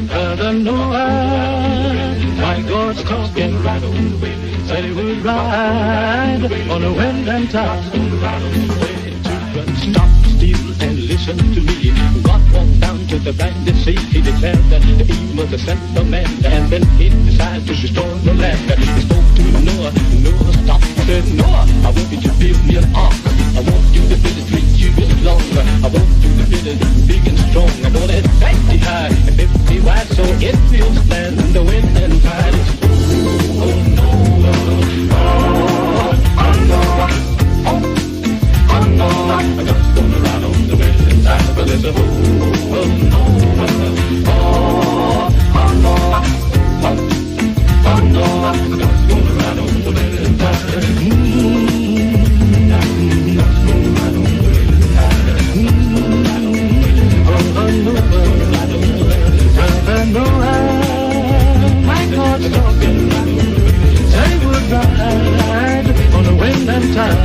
Brother Noah, my God's talking, said he would ride on the wind and tide. Stop still and listen to me. God walked down to the blind sea. He declared that he was the son of man, and then he decided to restore the land. He spoke to Noah. Noah stopped and said, Noah, I want you to build me an ark. I want you to build it 3 cubits long. I want you to build it big and strong. I want it 50 high and 50 wide, so it will stand the wind and tide. Oh Noah, oh Noah, oh Noah, I'm just gonna ride on the wind and tide, but there's a oh Noah, oh Noah, oh Noah, I'm just gonna ride on the wind and tide. My God's talking, they would ride on the wind and tide.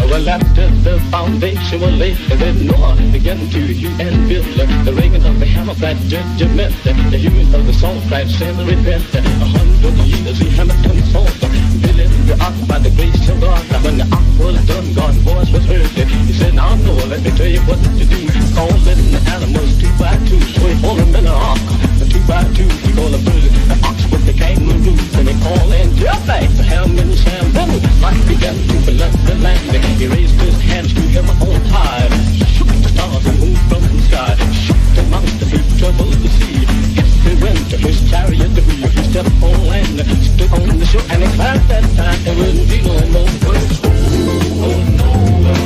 Well, after the foundation was laid, then Noah began to hew and build. The ringing of the hammer flat judgment, the hewing of the salt flat sin repent. 100 years he hammered and salt, building the ark by the grace of God. When the ark was done, God's voice was heard. He said, now Noah, let me tell you what to do. Calling the animals 2 by 2, so he called them in the ark. 2 by 2, he called the bird, the ox with the kangaroo. And they called in Jeff, the ham and Sam. Then life began to flood the land. He raised his hands to him on high, shook the stars and moved from the sky, shook the mountain, he troubled the sea. If he went to his chariot, he stepped on land, stood on the shore, and he climbed that time. There wouldn't be no more words. Oh Noah,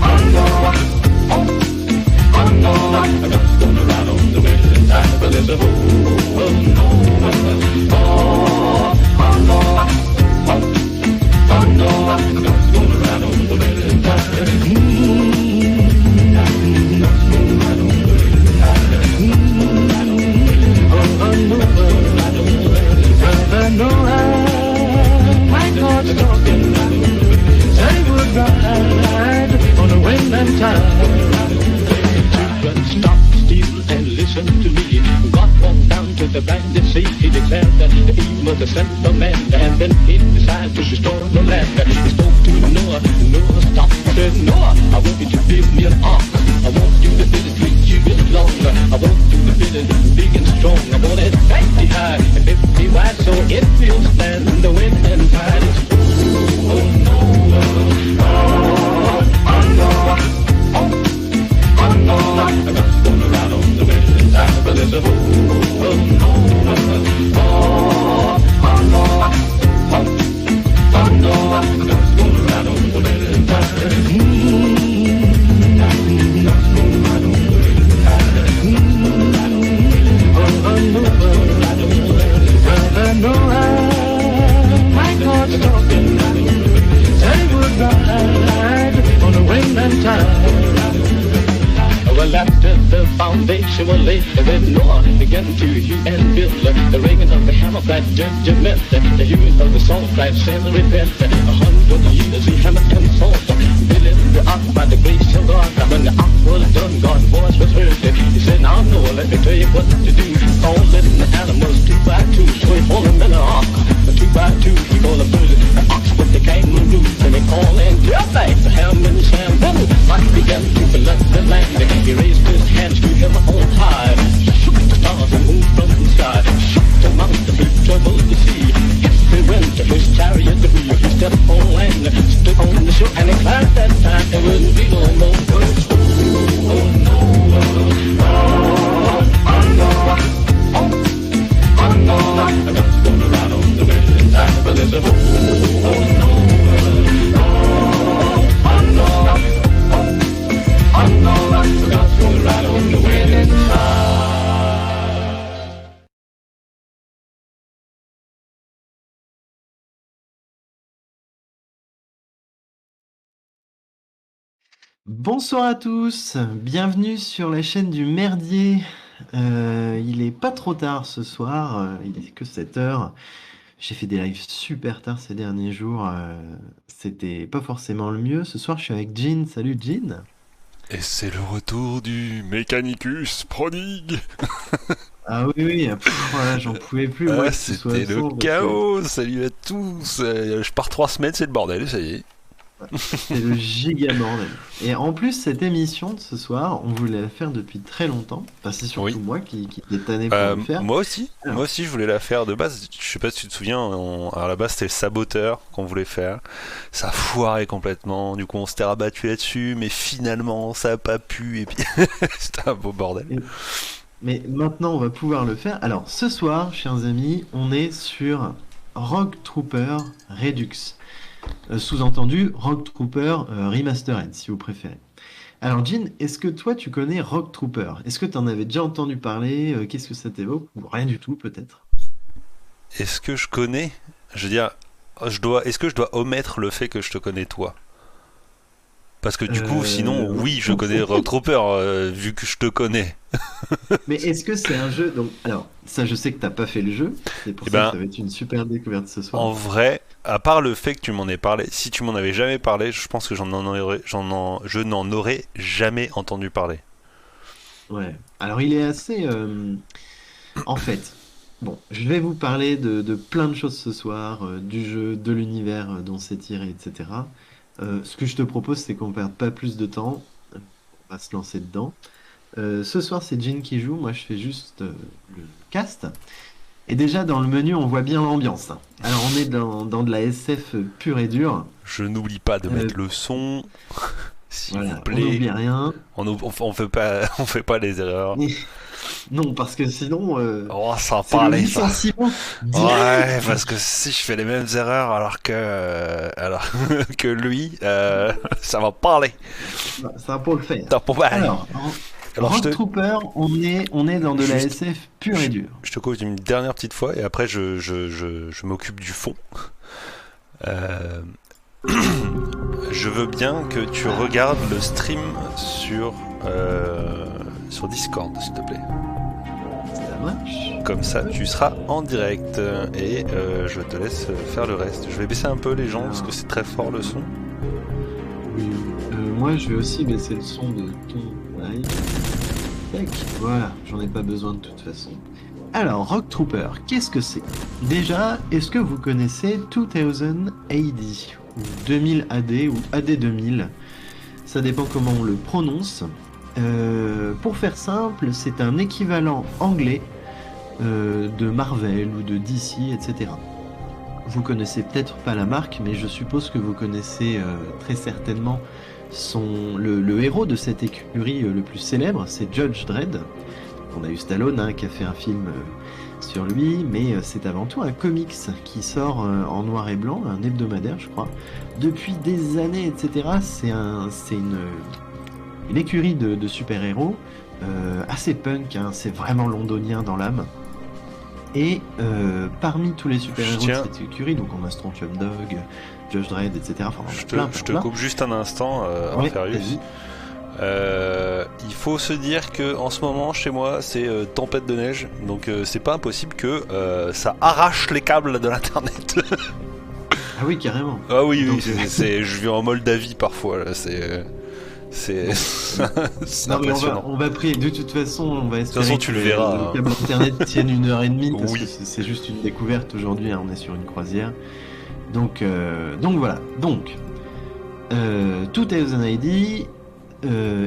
oh Noah, oh Noah, I'm just gonna ride on the wind and tide, but there's a oh Noah, oh Noah, oh Noah, I'm just gonna ride on the wind and tide. Brother Noah, my God's talking, they would ride on the wind and tide. Children, stop still and listen to me. God walked down to the blind sea. He declared that he was the son of man, and then he decided to restore the land. He spoke to Noah. Noah stopped and said, Noah, I want you to build me an ark. I want you to build it 3 cubits long. I want you to build it big and strong. I want it 50 high and 50 wide, so it will stand the wind and tide. Oh Noah, oh Noah, oh Noah, I'm just gonna ride on the wind and tide, but there's a oh Noah, oh Noah, oh Noah, I'm just gonna ride on the wind and tide. Brother Noah, my God's talking, they would ride on the wind and tide. Well, after the foundation was laid, then Noah began to hew and build. The ringing of the hammer flat judgment, the hewing of the salt flat sin repent. 100 years he hammered and salt, building the ark by the grace of God. When the ark was done, God's voice was heard. He said, now Noah, let me tell you what to do. Calling the animals 2 by 2, so he called them in the ark. 2 by 2, he called the bird, the ox with the kangaroo. And they called in Jeff, the ham and Sam. Then life began to flood the land. He raised his hands to him on high, shook the stars and moved from the sky, shook the mountain, he troubled the sea. If he went to his chariot, he stepped on land, stood on the shore, and he climbed that time. There wouldn't be no more words. Oh Noah, oh Noah, oh Noah, I'm just gonna ride on the wind and tide, but there's a oh Noah, oh Noah, oh Noah, I'm just gonna ride on the wind and tide. Bonsoir à tous, bienvenue sur la chaîne du Merdier. Il est pas trop tard ce soir, il est que 7h. J'ai fait des lives super tard ces derniers jours, c'était pas forcément le mieux. Ce soir je suis avec Jean, salut Jean. Et c'est le retour du Mechanicus prodigue. Ah oui, oui, voilà, j'en pouvais plus, moi, Ah, que ce soit c'était le absent, parce que chaos. Salut à tous. Je pars 3 semaines, c'est le bordel, ça y est. c'était le giga bordel. Et en plus, cette émission de ce soir, on voulait la faire depuis très était Enfin, c'est surtout Oui. moi qui était tanné pour le faire. Moi aussi, Alors, je voulais la faire de base. Je sais pas si tu te souviens, à la base c'était le saboteur qu'on voulait faire. Ça a foiré complètement. Du coup, on s'était rabattu là-dessus, mais finalement, ça a pas pu. Et puis, c'était un beau bordel. et- mais maintenant, on va pouvoir le faire. Alors, ce soir, chers amis, on est sur Rogue Trooper Redux. Sous-entendu, Rogue Trooper Remastered, si vous préférez. Alors, Jean, est-ce que toi, tu connais Rogue Trooper? Est-ce que tu en avais déjà entendu parler? Qu'est-ce que ça t'évoque? Ou rien du tout, peut-être? Est-ce que je connais? Je veux dire, est-ce que je dois omettre le fait que je te connais toi? Parce que du coup, sinon, Euh, oui, je connais Rogue Trooper, vu que je te connais. Mais est-ce que c'est un jeu? Donc, alors, ça, je sais que t'as pas fait le jeu. C'est pour Eh ça que ben, ça va être une super découverte ce soir. en vrai, à part le fait que tu m'en aies parlé, si tu m'en avais jamais parlé, je pense que je n'en aurais jamais entendu parler. Ouais. Alors, il est assez. En fait, bon, je vais vous parler de plein de choses ce soir, du jeu, de l'univers dont c'est tiré, etc. Ce que je te propose, c'est qu'on perde pas plus de temps. On va se lancer dedans. Ce soir, c'est Jean qui joue. Moi, je fais juste le cast. Et déjà, dans le menu, on voit bien l'ambiance, hein. Alors, on est dans de la SF pure et dure. Je n'oublie pas de Euh, mettre le son, s'il vous voilà, on plaît. n'oublie rien. On fait pas, on fait pas les erreurs. Non, parce que sinon, Oh, ça en c'est le parlait, ça. licenciement Ouais, direct. parce que si je fais les mêmes erreurs alors que lui, ça va parler. Bah, ça va pour le faire. Attends, allez. Alors, Alors Rogue Trooper, on est dans de la juste, SF pure et dure. je te cause une dernière petite fois et après je m'occupe du fond. Euh, je veux bien que tu regardes le stream sur Discord, s'il te plaît. Ça marche. Comme ça, tu seras en direct et je te laisse faire le reste. Je vais baisser un peu les gens parce que c'est très fort le son. Oui. Moi, je vais aussi baisser le son de ton live. Tac, voilà, j'en ai pas besoin de toute façon. Alors, Rogue Trooper, qu'est-ce que c'est? Déjà, est-ce que vous connaissez 2000 AD ou 2000 AD ou AD 2000? Ça dépend comment on le prononce. Pour faire simple, c'est un équivalent anglais de Marvel ou de DC, etc. Vous connaissez peut-être pas la marque, mais je suppose que vous connaissez très certainement le héros de cette écurie le plus célèbre, c'est Judge Dredd. On a eu Stallone hein, qui a fait un film sur lui, mais c'est avant tout un comics qui sort en noir et blanc, un hebdomadaire je crois, depuis des années, etc. C'est une écurie de super-héros assez punk, hein, c'est vraiment londonien dans l'âme. Et parmi tous les super-héros de cette écurie, donc on a Strontium Dog, Judge Dredd, etc. Enfin, je te coupe juste un instant, Arthurius. Il faut se dire que en ce moment chez moi c'est tempête de neige, donc c'est pas impossible que ça arrache les câbles de l'internet. Ah oui, carrément. Ah oui, donc, je vis en Moldavie parfois là, c'est non, mais impressionnant. on va prier. De toute façon, on va espérer façon, tu le verras, le câble internet tienne 1h30 parce Oui. que c'est juste une découverte aujourd'hui. Hein, on est sur une croisière. Donc voilà. Donc, 2000 AD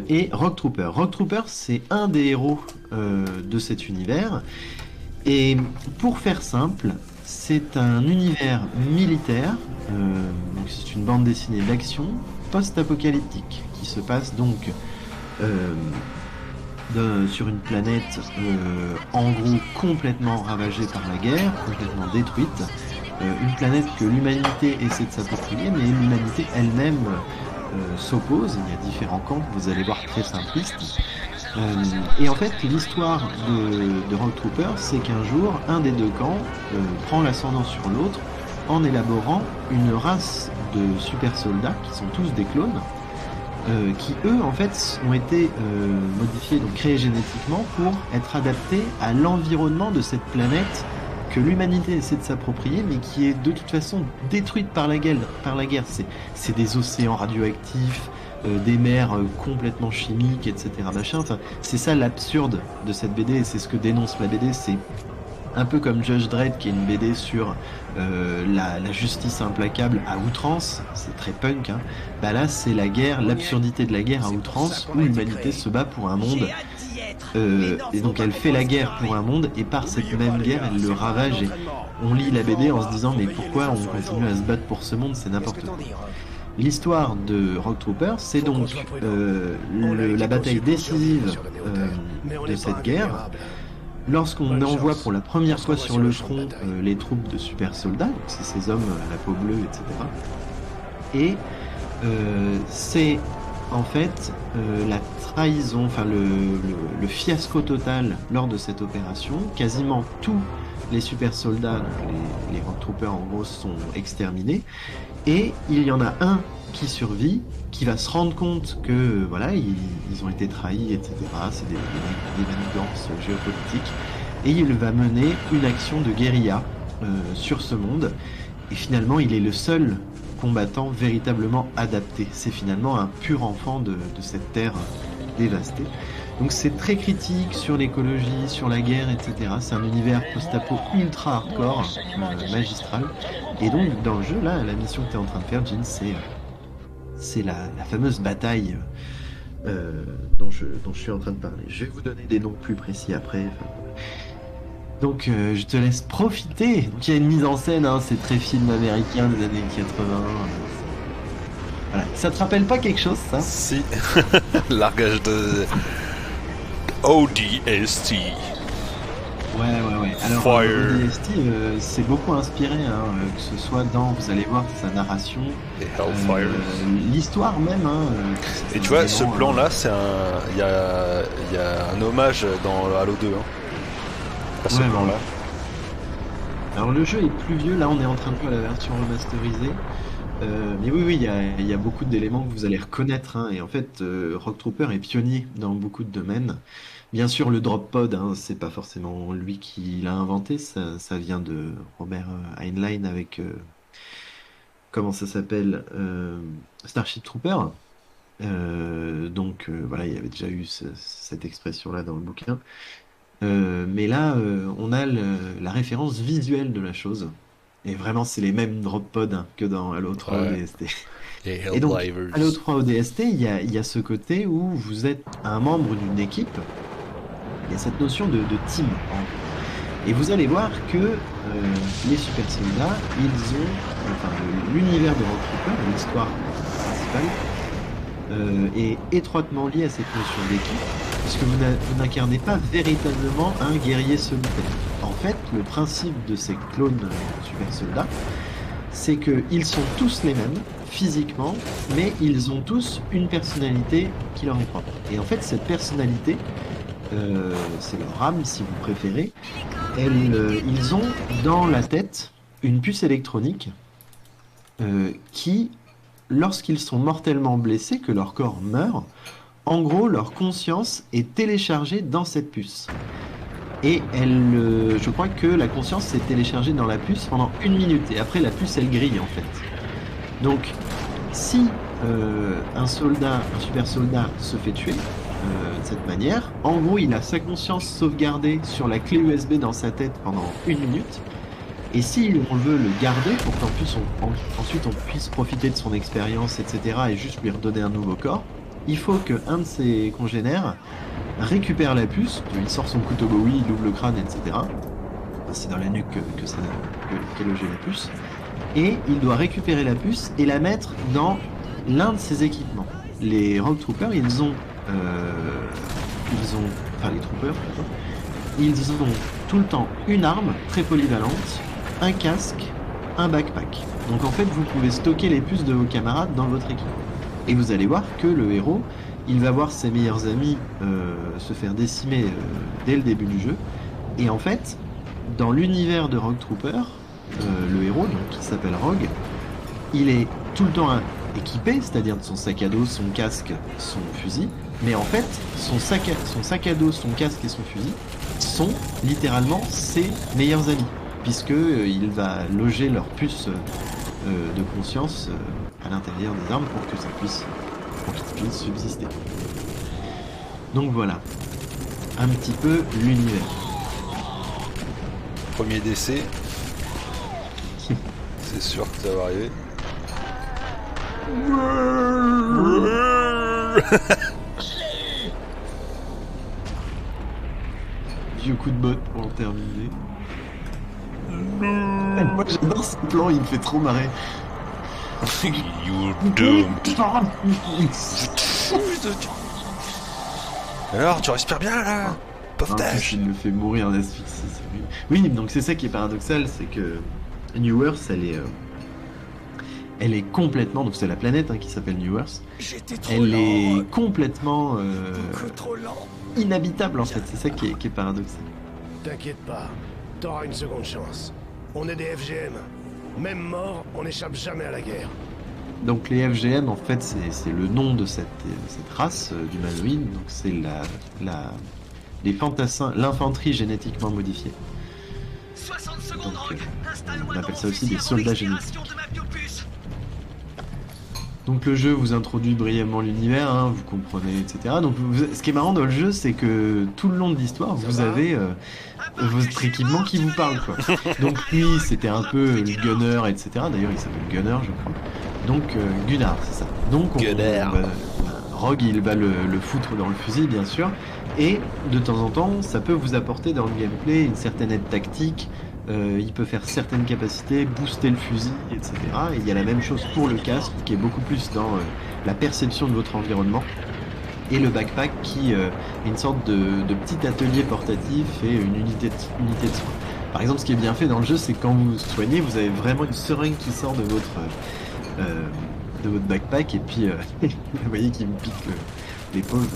et Rogue Trooper. Rogue Trooper, c'est un des héros de cet univers. Et pour faire simple, c'est un univers militaire. Donc c'est une bande dessinée d'action post-apocalyptique qui se passe donc sur une planète en gros complètement ravagée par la guerre, complètement détruite. Une planète que l'humanité essaie de s'approprier, mais l'humanité elle-même s'oppose. Il y a différents camps, vous allez voir, très simplistes. Et en fait, l'histoire de Rogue Trooper, c'est qu'un jour, un des deux camps prend l'ascendant sur l'autre en élaborant une race de super soldats qui sont tous des clones, qui eux en fait ont été modifiés, donc créés génétiquement pour être adaptés à l'environnement de cette planète que l'humanité essaie de s'approprier, mais qui est de toute façon détruite par la guerre. C'est des océans radioactifs, des mers complètement chimiques, etc. Machin. Enfin, c'est ça l'absurde de cette BD, et c'est ce que dénonce la BD. C'est un peu comme Judge Dredd, qui est une BD sur la justice implacable à outrance. C'est très punk, hein. Bah là, c'est la guerre, l'absurdité de la guerre à outrance, où l'humanité se bat pour un monde. Et donc elle fait la guerre pour un monde, et par cette même guerre, elle le ravage. Et on lit la BD en se disant, mais pourquoi on continue à se battre pour ce monde? C'est n'importe quoi. L'histoire de Rogue Trooper, c'est donc la bataille décisive de cette guerre, lorsqu'on envoie pour la première fois sur le front les troupes de super soldats, donc c'est ces hommes à la peau bleue, etc. Et c'est en fait la trahison, enfin le fiasco total lors de cette opération. Quasiment tous les super soldats, donc les Rogue Troopers en gros, sont exterminés. Et il y en a un qui survit, qui va se rendre compte que voilà, ils ont été trahis, etc. C'est des manigances géopolitiques. Et il va mener une action de guérilla sur ce monde. Et finalement, il est le seul combattant véritablement adapté. C'est finalement un pur enfant de cette terre dévastée. Donc c'est très critique sur l'écologie, sur la guerre, etc. C'est un univers post-apo ultra hardcore, magistral. Et donc dans le jeu, là, la mission que tu es en train de faire, Jin, c'est la fameuse bataille dont je suis en train de parler. Je vais vous donner des noms plus précis après. Donc je te laisse profiter. Donc il y a une mise en scène, hein, c'est très film américain des années 80. Voilà. Ça te rappelle pas quelque chose, ça? Si. Largage de ODST. Ouais. Alors, ODST, c'est beaucoup inspiré, hein, que ce soit dans, vous allez voir, sa narration, et Hellfire. l'histoire même. Hein, et tu vois, ce plan-là, c'est il y a un hommage dans Halo 2. Hein, à ce plan-là. Alors, le jeu est plus vieux. Là, on est en train de jouer à la version remasterisée. Mais oui, il y a beaucoup d'éléments que vous allez reconnaître, hein, et en fait, Rogue Trooper est pionnier dans beaucoup de domaines. Bien sûr, le drop pod, hein, c'est pas forcément lui qui l'a inventé, ça vient de Robert Heinlein avec comment ça s'appelle, Starship Trooper. Donc voilà, il y avait déjà eu cette expression-là dans le bouquin. Mais là, on a la référence visuelle de la chose. Et vraiment, c'est les mêmes drop pods, hein, que dans Halo 3 ODST. Et donc, Halo 3 ODST, il y a ce côté où vous êtes un membre d'une équipe. Il y a cette notion de team. Et vous allez voir que les super soldats, ils ont, enfin, l'univers de Rogue Trooper, l'histoire principale, est étroitement lié à cette notion d'équipe, puisque vous n'incarnez pas véritablement un guerrier solitaire. En fait, le principe de ces clones super soldats, c'est qu'ils sont tous les mêmes, physiquement, mais ils ont tous une personnalité qui leur est propre. Et en fait, cette personnalité, c'est leur âme, si vous préférez, ils ont dans la tête une puce électronique qui, lorsqu'ils sont mortellement blessés, que leur corps meurt, en gros, leur conscience est téléchargée dans cette puce. Et je crois que la conscience s'est téléchargée dans la puce pendant 1 minute. Et après, la puce, elle grille, en fait. Donc, si un super soldat se fait tuer de cette manière, en gros, il a sa conscience sauvegardée sur la clé USB dans sa tête pendant 1 minute. Et si on veut le garder pour qu'ensuite on puisse profiter de son expérience, etc., et juste lui redonner un nouveau corps, il faut qu'un de ses congénères récupère la puce, il sort son couteau Bowie, il ouvre le crâne, etc. C'est dans la nuque qu'est logée la puce. Et il doit récupérer la puce et la mettre dans l'un de ses équipements. Les Rogue Troopers, enfin les Troopers, ils ont tout le temps une arme très polyvalente, un casque, un backpack. Donc en fait, vous pouvez stocker les puces de vos camarades dans votre équipe. Et vous allez voir que le héros, il va voir ses meilleurs amis se faire décimer dès le début du jeu. Et en fait, dans l'univers de Rogue Trooper, le héros, donc, qui s'appelle Rogue, il est tout le temps équipé, c'est-à-dire de son sac à dos, son casque, son fusil. Mais en fait, son sac à dos, son casque et son fusil sont littéralement ses meilleurs amis, puisque il va loger leur puce de conscience à l'intérieur des armes pour que ça puisse pour qu'ils puissent subsister. Donc voilà, un petit peu l'univers. Premier décès. C'est sûr que ça va arriver. Vieux coup de botte pour en terminer. Moi j'adore ce plan, il me fait trop marrer. You doomed. Alors, tu respires bien là, pauvre tâche. Il le fait mourir d'asphyxie, c'est horrible. Oui, donc c'est ça qui est paradoxal, c'est que New Earth, elle est complètement, donc c'est la planète qui s'appelle New Earth. Elle est complètement inhabitable en fait, c'est ça qui est paradoxal. T'inquiète pas, t'auras une seconde chance. On est des FGM. Même mort, on n'échappe jamais à la guerre. Donc les FGM, en fait, c'est le nom de cette race d'humanoïdes. Donc c'est les fantassins, l'infanterie génétiquement modifiée. Donc on appelle ça aussi des soldats génétiques. Donc le jeu vous introduit brièvement l'univers, vous comprenez, etc. Donc ce qui est marrant dans le jeu, c'est que tout le long de l'histoire, vous avez votre équipement qui vous parle, quoi. Donc lui, c'était un peu le gunner, etc. D'ailleurs, il s'appelle Gunner, je crois. Donc Gunnar, c'est ça. Donc Rogue, il va le foutre dans le fusil, bien sûr. Et de temps en temps, ça peut vous apporter dans le gameplay une certaine aide tactique. Il peut faire certaines capacités, booster le fusil, etc. Et il y a la même chose pour le casque, qui est beaucoup plus dans la perception de votre environnement. Et le backpack qui est une sorte de petit atelier portatif et une unité de soin. Par exemple, ce qui est bien fait dans le jeu, c'est que quand vous soignez, vous avez vraiment une seringue qui sort de votre backpack, et puis vous voyez qu'il me pique l'épaule.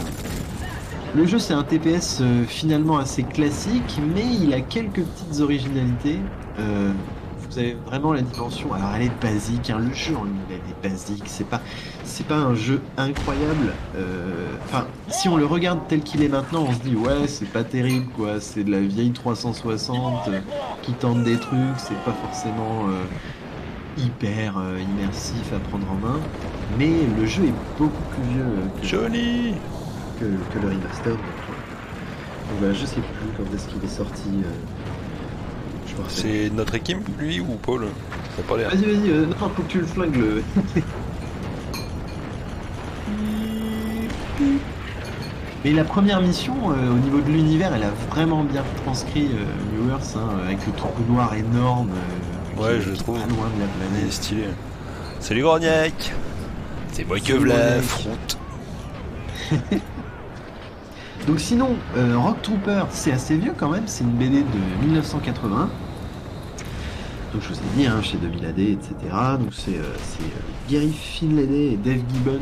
Le jeu, c'est un TPS finalement assez classique, mais il a quelques petites originalités. Vous avez vraiment la dimension. Alors, elle est basique, le jeu en lui-même est basique. C'est pas un jeu incroyable. Enfin, si on le regarde tel qu'il est maintenant, on se dit ouais, c'est pas terrible, quoi. C'est de la vieille 360 qui tente des trucs. C'est pas forcément hyper immersif à prendre en main. Mais le jeu est beaucoup plus vieux que le remaster. Donc voilà, je sais plus quand est-ce qu'il est sorti. C'est notre équipe, lui, ou Paul? Ça a pas l'air. Vas-y, non, faut que tu le flingues le. Mais la première mission, au niveau de l'univers, elle a vraiment bien transcrit New Earth, avec le trou noir énorme. Ouais, je trouve. Pas loin de la planète. Il est stylé. Salut Grognac. C'est moi que v'là, froute. Donc sinon, Rock Trooper, c'est assez vieux quand même, c'est une BD de 1981. Donc je vous ai dit, chez 2000 AD, etc. Donc c'est Gary Finlay et Dave Gibbons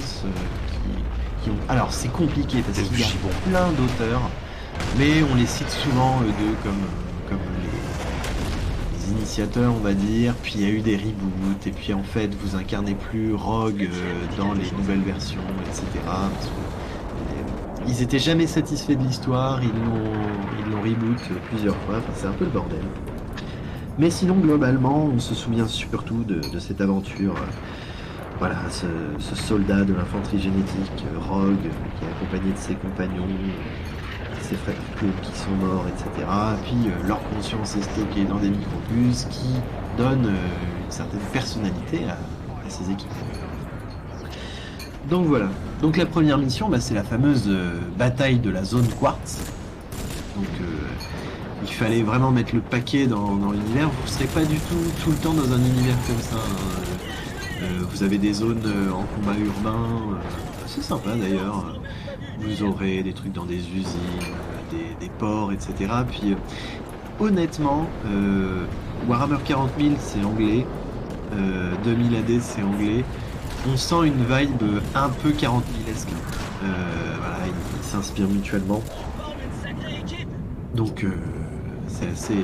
qui ont... Alors c'est compliqué parce qu'il y a plein d'auteurs, mais on les cite souvent eux deux comme les initiateurs, on va dire. Puis il y a eu des reboots, et puis en fait vous incarnez plus Rogue dans les nouvelles versions, etc. Parce que, ils étaient jamais satisfaits de l'histoire, ils l'ont reboot plusieurs fois, enfin, c'est un peu le bordel. Mais sinon, globalement, on se souvient surtout de cette aventure. Voilà, ce soldat de l'infanterie génétique, Rogue, qui est accompagné de ses compagnons, ses frères qui sont morts, etc. Puis leur conscience est stockée dans des micropuces qui donnent une certaine personnalité à ces équipes. Donc voilà. Donc la première mission, c'est la fameuse bataille de la zone Quartz. Donc il fallait vraiment mettre le paquet dans l'univers. Vous ne serez pas du tout le temps dans un univers comme ça. Vous avez des zones en combat urbain, assez sympa d'ailleurs. Vous aurez des trucs dans des usines, des ports, etc. Puis honnêtement, Warhammer 40 000 c'est anglais, 2000 AD c'est anglais. On sent une vibe un peu 40 000esque. Voilà, ils s'inspirent mutuellement. Donc c'est assez...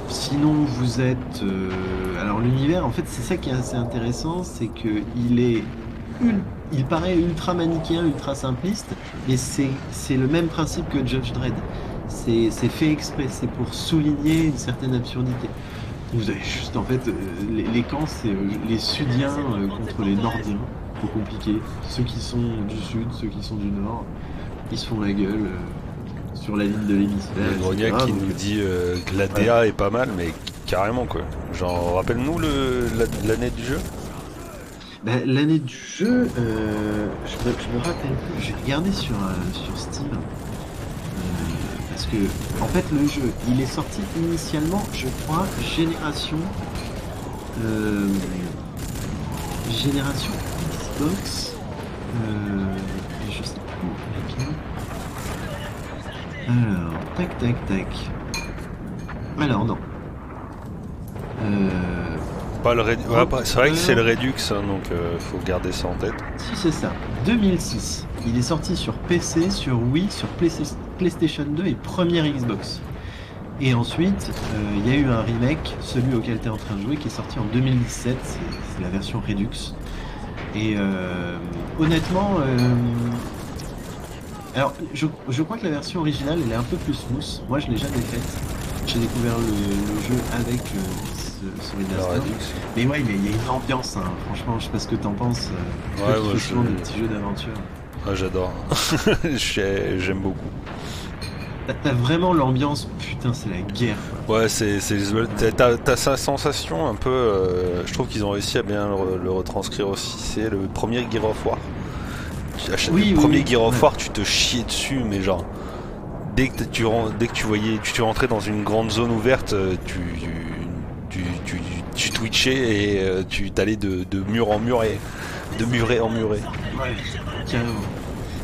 Sinon vous êtes... Alors l'univers, en fait c'est ça qui est assez intéressant, c'est que il paraît ultra manichéen, ultra simpliste, mais c'est le même principe que Judge Dredd. C'est fait exprès, c'est pour souligner une certaine absurdité. Vous avez juste en fait les camps, c'est les Sudiens contre les Nordiens. trop compliqué. Ceux qui sont du sud, ceux qui sont du nord, ils se font la gueule sur la ligne de l'hémisphère. Il y a Grognac qui nous dit que la DA est pas mal, mais carrément quoi. Genre, rappelle-nous l'année du jeu. Bah, l'année du jeu, je me rappelle plus. J'ai regardé sur Steam. Parce que, en fait, le jeu, il est sorti initialement, je crois, génération Xbox. Je sais plus laquelle. Alors, tac. Alors, non. Pas le c'est vrai que c'est le Redux, hein, donc faut garder ça en tête. Si, c'est ça. 2006. Il est sorti sur PC, sur Wii, sur PlayStation 2 et première Xbox. Et ensuite, il y a eu un remake, celui auquel tu es en train de jouer, qui est sorti en 2017. C'est la version Redux. Et honnêtement, alors je crois que la version originale, elle est un peu plus smooth. Moi, je l'ai jamais faite. J'ai découvert le jeu avec ce remaster. Mais ouais, il y a une ambiance, hein. Franchement, je sais pas ce que t'en penses. Ouais, moi, souvent des petits jeux d'aventure. Ouais, j'adore. J'aime beaucoup. T'as vraiment l'ambiance, putain, c'est la guerre. Ouais, t'as sa sensation un peu. Je trouve qu'ils ont réussi à bien le retranscrire aussi. C'est le premier Gear of War. Le premier Gear of War, tu te chiais dessus, mais genre. Dès que tu rentrais dans une grande zone ouverte, tu twitchais et tu t'allais de mur en mur et de muret en muret. Ouais, carrément.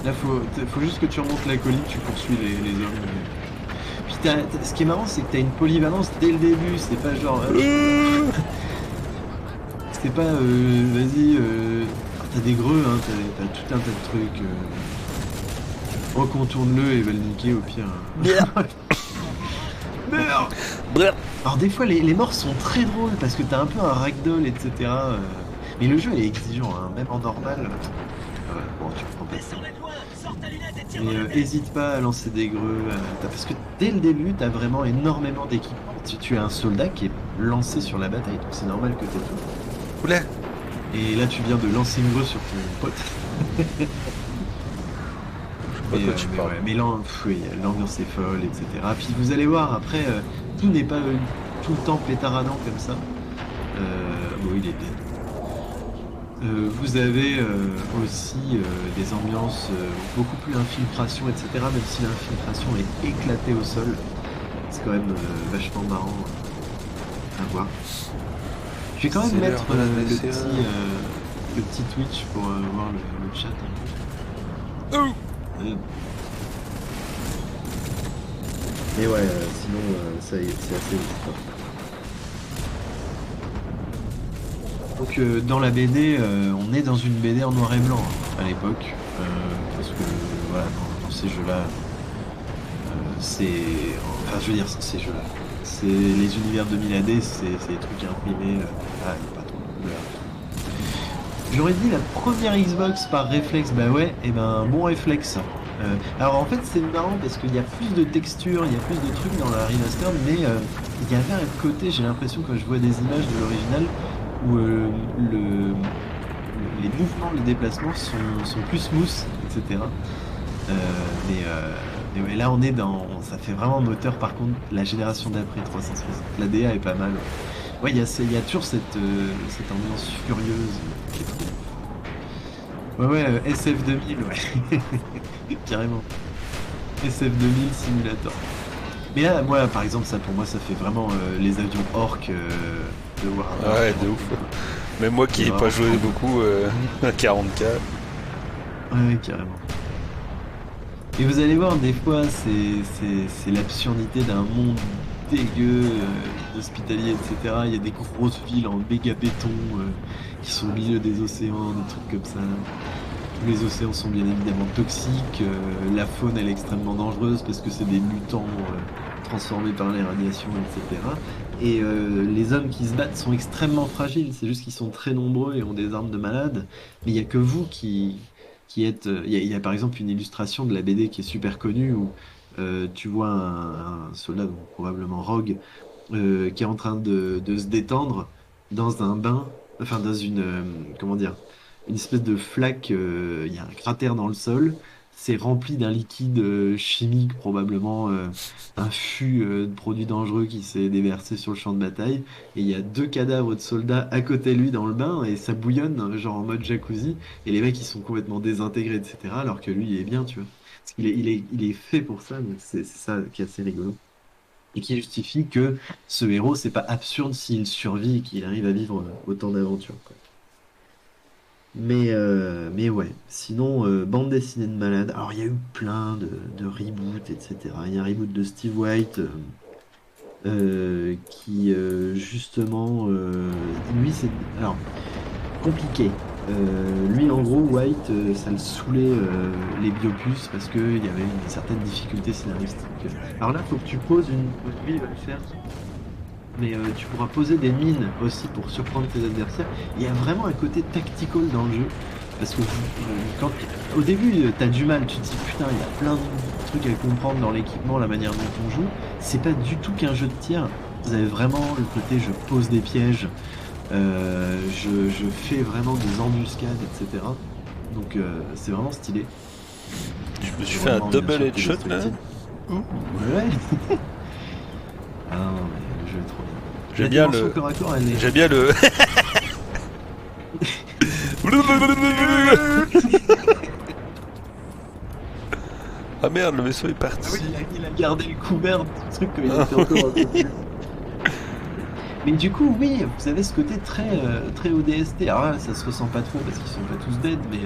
Là, faut juste que tu remontes la colline, tu poursuis les hommes. Puis ce qui est marrant, c'est que t'as une polyvalence dès le début. C'est pas genre. C'est pas vas-y. T'as des greux, hein, t'as tout un tas de trucs. Recontourne-le et va le niquer au pire. Meurs. Alors des fois les morts sont très drôles parce que t'as un peu un ragdoll, etc. Mais le jeu est exigeant, hein, même en normal. Bon, tu prends pas ça. Mais hésite pas à lancer des greux. Parce que dès le début, t'as vraiment énormément d'équipements. Tu es un soldat qui est lancé sur la bataille, donc c'est normal que t'aies tout. Oula. Et là, tu viens de lancer une grue sur ton pote. Mais l'ambiance est folle, etc. Puis vous allez voir, après, tout n'est pas tout le temps pétaradant comme ça. Bon, il est dead. Vous avez aussi des ambiances beaucoup plus infiltration, etc. Même si l'infiltration est éclatée au sol. C'est quand même vachement marrant à voir. Je vais quand même mettre le petit Twitch pour voir le chat. Mais ouais, sinon c'est assez ouf. Donc dans la BD, on est dans une BD en noir et blanc à l'époque, parce que voilà, dans ces jeux-là, ces jeux-là, c'est les univers 2000 AD, c'est des trucs imprimés, pas trop de couleurs. J'aurais dit la première Xbox par réflexe, bah ouais, et ben un bon réflexe. Alors en fait c'est marrant parce qu'il y a plus de textures, il y a plus de trucs dans la remaster, mais il y avait un côté, j'ai l'impression quand je vois des images de l'original, où les mouvements, les déplacements sont plus smooth, etc. Mais ouais, là on est ça fait vraiment moteur. Par contre la génération d'après 360, la DA est pas mal. Ouais, il y a toujours cette ambiance furieuse qui est trop. Ouais, SF 2000, ouais. Carrément. SF 2000 Simulator. Mais là, moi, par exemple, ça pour moi, ça fait vraiment les avions orques de Warhammer. Ouais, de ouf. Même moi qui n'ai pas joué beaucoup à 40K. Ouais, carrément. Et vous allez voir, des fois, c'est l'absurdité d'un monde dégueu, d'hospitalier, etc. Il y a des grosses villes en méga béton qui sont au milieu des océans, des trucs comme ça. Tous les océans sont bien évidemment toxiques. La faune, elle est extrêmement dangereuse parce que c'est des mutants transformés par les radiations, etc. Et les hommes qui se battent sont extrêmement fragiles. C'est juste qu'ils sont très nombreux et ont des armes de malade. Mais il n'y a que vous qui êtes... Il y a par exemple une illustration de la BD qui est super connue où tu vois un soldat, donc probablement Rogue, qui est en train de se détendre dans un bain, enfin dans une... comment dire, une espèce de flaque, il y a un cratère dans le sol, c'est rempli d'un liquide chimique, probablement un fût de produits dangereux qui s'est déversé sur le champ de bataille, et il y a deux cadavres de soldats à côté de lui dans le bain, et ça bouillonne, genre en mode jacuzzi, et les mecs ils sont complètement désintégrés, etc., alors que lui il est bien, tu vois. Parce qu'il est, il est fait pour ça, donc c'est ça qui est assez rigolo. Et qui justifie que ce héros, c'est pas absurde s'il survit et qu'il arrive à vivre autant d'aventures, quoi. Mais ouais, sinon, bande dessinée de malade. Alors, il y a eu plein de reboots, etc. Il y a un reboot de Steve White qui, justement, lui, c'est. Alors, compliqué. Lui, en gros, White, ça le saoulait les biopuces parce qu'il y avait une certaine difficulté scénaristique. Alors là, faut que tu poses une. Lui, il va le faire. Mais tu pourras poser des mines aussi pour surprendre tes adversaires. Il y a vraiment un côté tactical dans le jeu. Parce que quand, au début, t'as du mal, tu te dis putain, il y a plein de trucs à comprendre dans l'équipement, la manière dont on joue. C'est pas du tout qu'un jeu de tir. Vous avez vraiment le côté je pose des pièges, je fais vraiment des embuscades, etc. Donc c'est vraiment stylé. Je me suis fait un double headshot là. Ouais. Ah non, mais le jeu est trop bien. J'aime bien le. Corps à corps, elle est... J'aime bien le. Ah merde, le vaisseau est parti. Ah oui, il a gardé le couvert du truc comme il était encore un peu plus. Mais du coup, oui, vous avez ce côté très ODST. Alors là, ça se ressent pas trop parce qu'ils sont pas tous dead, mais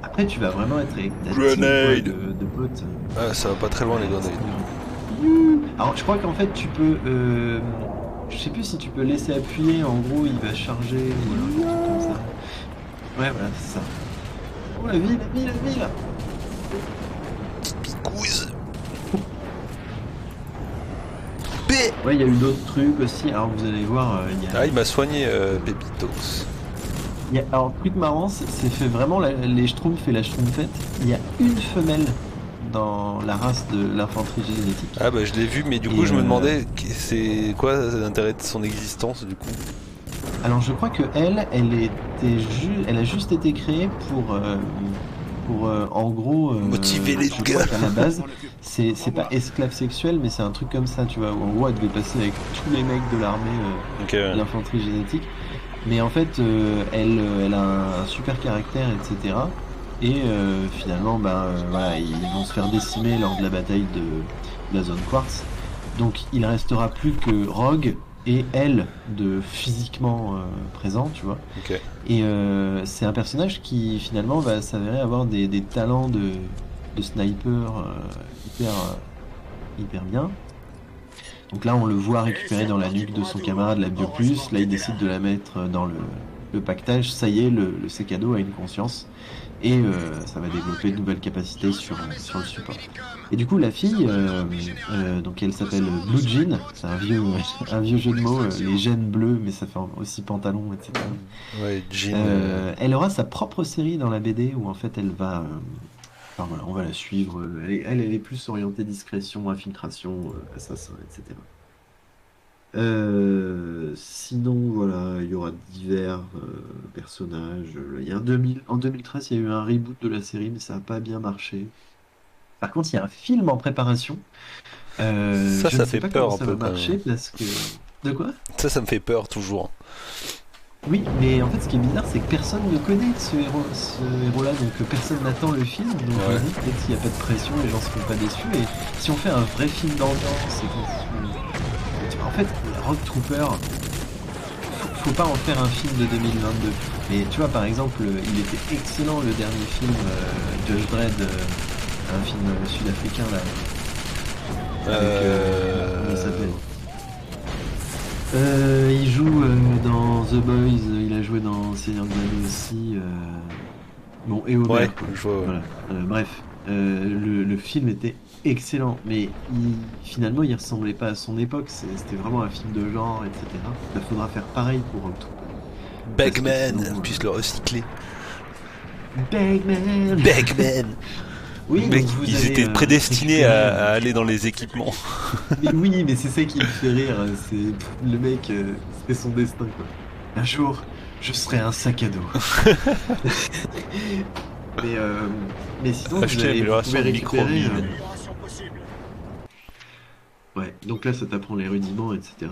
après, tu vas vraiment être avec ta team de potes. Ah, ça va pas très loin les grenades. Alors, je crois qu'en fait, tu peux. Je sais plus si tu peux laisser appuyer, en gros, il va charger ou alors un truc comme ça. Ouais, voilà, c'est ça. Oh, la vie là! Picouise. Ouais, il y a eu d'autres trucs aussi. Alors, vous allez voir, il y a. Ah, il m'a soigné, Pépitos. Alors, truc marrant, c'est fait vraiment les Schtroumpfs et la Schtroumpfette. Il y a une femelle dans la race de l'infanterie génétique. Ah bah je l'ai vu, mais du coup je me demandais c'est quoi l'intérêt de son existence du coup. Alors je crois que elle a juste été créée pour en gros motiver les gars. À la base, c'est pas esclave sexuel, mais c'est un truc comme ça, tu vois. Où en gros, elle devait passer avec tous les mecs de l'armée de l'infanterie génétique. Mais en fait, elle a un super caractère, etc. Et finalement, voilà, ils vont se faire décimer lors de la bataille de la zone Quartz. Donc il restera plus que Rogue et elle de physiquement présent, tu vois. Okay. Et c'est un personnage qui finalement va s'avérer avoir des talents de sniper hyper bien. Donc là, on le voit récupérer dans la nuque de son camarade la Bioplus. Là, il décide de la mettre dans le pactage. Ça y est, le Sekado a une conscience. Et ça va développer de nouvelles capacités sur le support. Et du coup, la fille, donc elle s'appelle Blue Jean. C'est un vieux jeu de mots, les gènes bleus, mais ça fait aussi pantalon, etc. Ouais, Jean. Elle aura sa propre série dans la BD où en fait elle va... enfin voilà, on va la suivre. Elle est plus orientée discrétion, infiltration, assassin, etc. Sinon, voilà, il y aura divers personnages. Il y a en 2013, il y a eu un reboot de la série, mais ça n'a pas bien marché. Par contre, il y a un film en préparation. Ça fait peur un peu. Ça va marcher parce que... De quoi? Ça me fait peur toujours. Oui, mais en fait, ce qui est bizarre, c'est que personne ne connaît ce héros-là, donc personne n'attend le film. Donc je me dis, peut-être s'il n'y a pas de pression, les gens ne seront pas déçus. Et si on fait un vrai film d'ambiance, en fait, Rogue Trooper, faut pas en faire un film de 2022. Mais tu vois, par exemple, il était excellent le dernier film, Judge Dredd, un film sud-africain là. Comment il s'appelle? Il joue dans The Boys, il a joué dans Seigneur des Anneaux aussi. Bon, et Homer. Ouais, voilà. Bref, le film était excellent, mais finalement il ressemblait pas à son époque. C'était vraiment un film de genre, etc. Il faudra faire pareil pour tout. Bagman, puisse le recycler. Bagman. Oui, mec, ils étaient prédestinés à aller dans les équipements. Mais oui, mais c'est ça qui me fait rire. C'est le mec, c'était son destin quoi. Un jour, Je serais un sac à dos. mais sinon, Acheter l'amélioration de micro-mine. Ouais, donc là, ça t'apprend les rudiments, etc.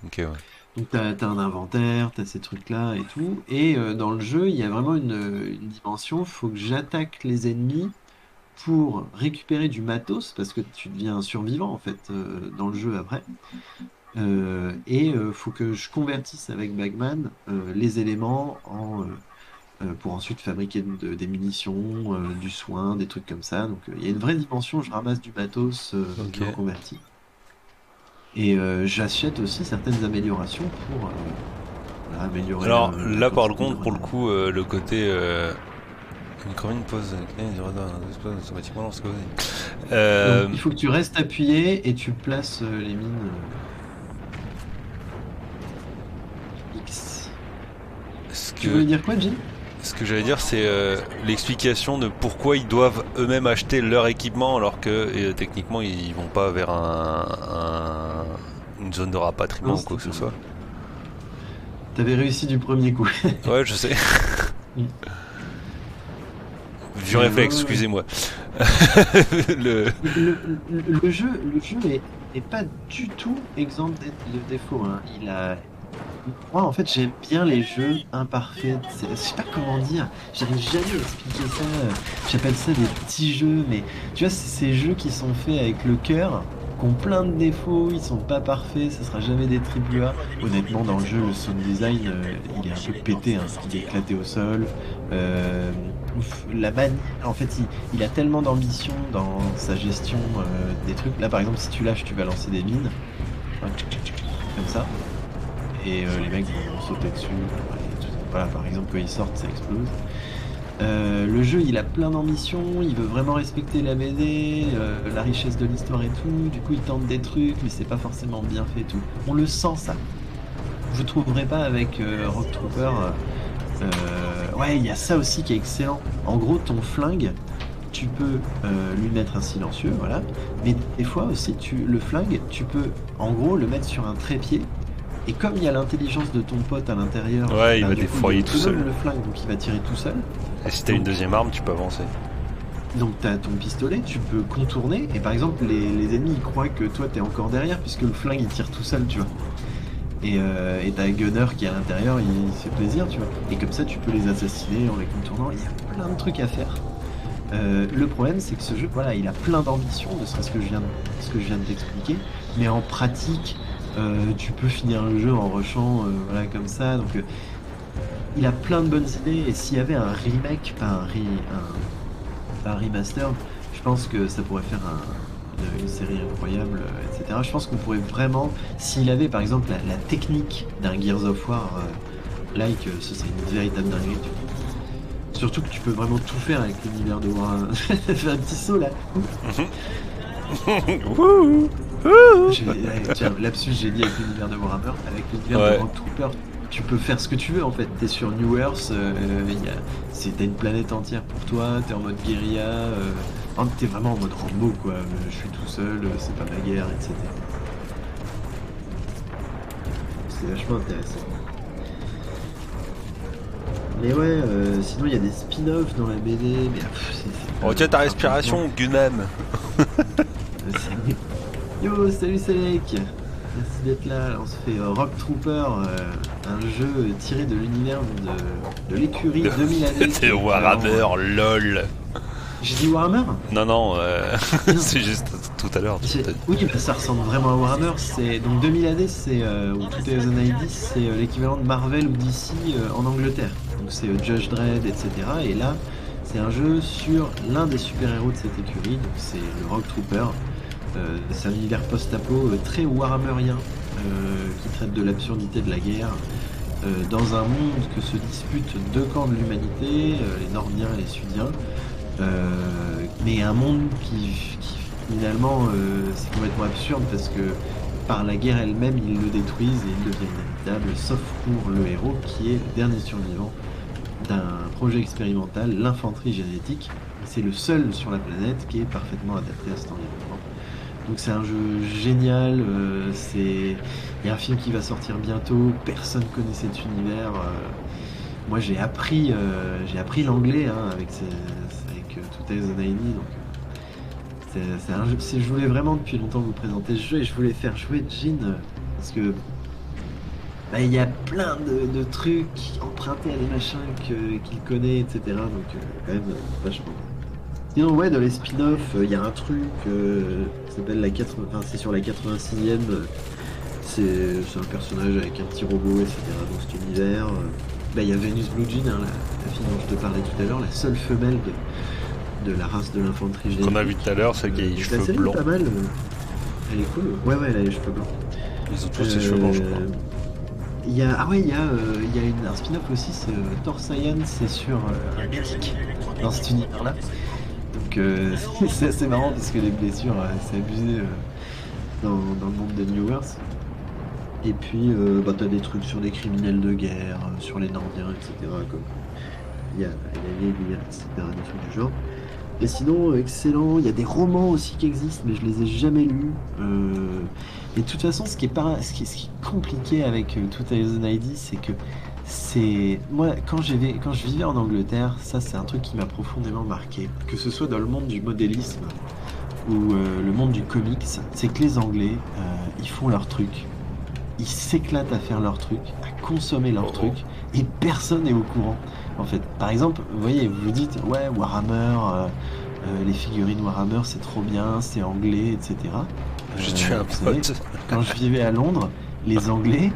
Ok, ouais. Donc t'as un inventaire, t'as ces trucs-là et tout. Et dans le jeu, il y a vraiment une dimension, faut que j'attaque les ennemis pour récupérer du matos, parce que tu deviens un survivant en fait dans le jeu après. Faut que je convertisse avec Bagman les éléments pour ensuite fabriquer des munitions, du soin, des trucs comme ça. Donc il y a une vraie dimension, je ramasse du matos, Ok. je le convertis. Et j'achète aussi certaines améliorations pour voilà, améliorer Alors la là, par quantité de contre, pour le grenades. coup, le côté. Une commune pose automatiquement lorsque vous. Donc il faut que tu restes appuyé et tu places les mines X. Ce Tu voulais que, dire quoi, Jim? ce que j'allais dire, c'est l'explication de pourquoi ils doivent eux-mêmes acheter leur équipement alors que techniquement ils vont pas vers une zone de rapatriement Non, ou quoi que ce c'était soit. T'avais réussi du premier coup. Ouais, je sais. Mm. Vieux Ouais, réflexe, ouais. excusez-moi. le... Le jeu est pas du tout exempt de défauts, hein. Moi, en fait, j'aime bien les jeux imparfaits. Je sais pas comment dire. J'arrive jamais à expliquer ça. J'appelle ça des petits jeux, mais tu vois, c'est ces jeux qui sont faits avec le cœur, qui ont plein de défauts, ils sont pas parfaits, ça sera jamais des triple A. Honnêtement, dans le jeu, le sound design, il est un peu pété, hein, il est éclaté au sol. La manine, en fait, il a tellement d'ambition dans sa gestion des trucs. Là, par exemple, si tu lâches, tu vas lancer des mines. Enfin, comme ça. Et les mecs vont sauter dessus. Voilà, par exemple, quand ils sortent, ça explose. Le jeu, il a plein d'ambition, il veut vraiment respecter la BD, la richesse de l'histoire et tout. Du coup, il tente des trucs, mais c'est pas forcément bien fait et tout. On le sent, ça. Je trouverais pas avec Rock Trooper. Ouais, il y a ça aussi qui est excellent. En gros, ton flingue, tu peux lui mettre un silencieux, voilà. Mais des fois aussi, le flingue, tu peux en gros le mettre sur un trépied. Et comme il y a l'intelligence de ton pote à l'intérieur, Ouais, il bah, va du coup, défourailler il est tout seul. autonome, le flingue, donc il va tirer tout seul. Et si t'as une deuxième arme, tu peux avancer. Donc tu as ton pistolet, tu peux contourner, et par exemple les ennemis ils croient que toi t'es encore derrière puisque le flingue il tire tout seul, tu vois. Et t'as un gunner qui est à l'intérieur, il se fait plaisir, tu vois. Et comme ça tu peux les assassiner en les contournant, il y a plein de trucs à faire. Le problème c'est que ce jeu, voilà, il a plein d'ambition, de ce que je viens de t'expliquer, mais en pratique, tu peux finir le jeu en rushant, voilà, comme ça, donc il a plein de bonnes idées, et s'il y avait un remake, pas un remaster, je pense que ça pourrait faire une série incroyable, etc. Je pense qu'on pourrait vraiment, s'il avait par exemple la technique d'un Gears of War, ce serait une véritable dinguerie. Surtout que tu peux vraiment tout faire avec l'univers de Warhammer. Fais un petit saut là. Tiens, lapsus, j'ai dit avec l'univers de Warhammer, avec l'univers de Rock Trooper, tu peux faire ce que tu veux en fait. T'es sur New Earth, t'as une planète entière pour toi, t'es en mode guérilla, t'es vraiment en mode Rambo quoi. Je suis tout seul, c'est pas ma guerre, etc. C'est vachement intéressant. Mais ouais, sinon il y a des spin-offs dans la BD, mais Retiens ta respiration, Gunman. Yo, salut Selec. Merci d'être là. On se fait Rock Trooper, un jeu tiré de l'univers de l'écurie 2000 années. C'est Warhammer, lol. J'ai dit Warhammer? Non, c'est juste tout à l'heure. Oui, bah, ça ressemble vraiment à Warhammer. Donc 2000 AD, ou 2090, c'est l'équivalent de Marvel ou DC en Angleterre. Donc c'est Judge Dredd, etc. Et là, c'est un jeu sur l'un des super-héros de cette écurie. Donc c'est le Rock Trooper. C'est un univers post-apo très Warhammerien qui traite de l'absurdité de la guerre. Dans un monde que se disputent deux camps de l'humanité, les Nordiens et les Sudiens. Mais un monde qui finalement c'est complètement absurde parce que par la guerre elle-même ils le détruisent et il devient inhabitable, sauf pour le héros qui est le dernier survivant d'un projet expérimental, l'infanterie génétique. C'est le seul sur la planète qui est parfaitement adapté à cet environnement. Donc c'est un jeu génial, il y a un film qui va sortir bientôt, personne connaît cet univers. Moi j'ai appris l'anglais hein, avec 2090, donc c'est un jeu, je voulais vraiment depuis longtemps vous présenter ce jeu et je voulais faire jouer Jin parce que bah, il y a plein de trucs empruntés à des machins qu'il connaît, etc. Donc quand même vachement. Sinon ouais, dans les spin-offs, il y a un truc qui s'appelle c'est sur la 86e. C'est un personnage avec un petit robot, etc. dans cet univers. Bah, il y a Venus Blue Jean, hein, la fille dont je te parlais tout à l'heure, la seule femelle de la race de l'infanterie générique. Qu'on a vu tout à l'heure, celle qui a les cheveux blancs. Pas mal. Elle est cool. Ouais, elle a les cheveux blancs. Ils ont tous les cheveux blancs, je crois. Il y a un spin-off aussi, c'est Thor Science, c'est sur un médic dans cet univers-là. Donc c'est assez marrant parce que les blessures, c'est abusé dans le monde des New Earth. Et puis t'as des trucs sur des criminels de guerre, sur les Nordiens, etc. Comme il y a les guerres, etc. Des trucs du genre. Et sinon, excellent, il y a des romans aussi qui existent, mais je les ai jamais lus. Et de toute façon, ce qui est compliqué avec 2090, c'est que moi, quand je vivais en Angleterre, ça c'est un truc qui m'a profondément marqué. Que ce soit dans le monde du modélisme ou le monde du comics, c'est que les Anglais, ils font leur truc. Ils s'éclatent à faire leur truc, à consommer leur truc, et personne n'est au courant. En fait, par exemple, vous voyez, vous vous dites, ouais, Warhammer, les figurines Warhammer, c'est trop bien, c'est anglais, etc. J'ai tué un pote. Quand je vivais à Londres, les Anglais,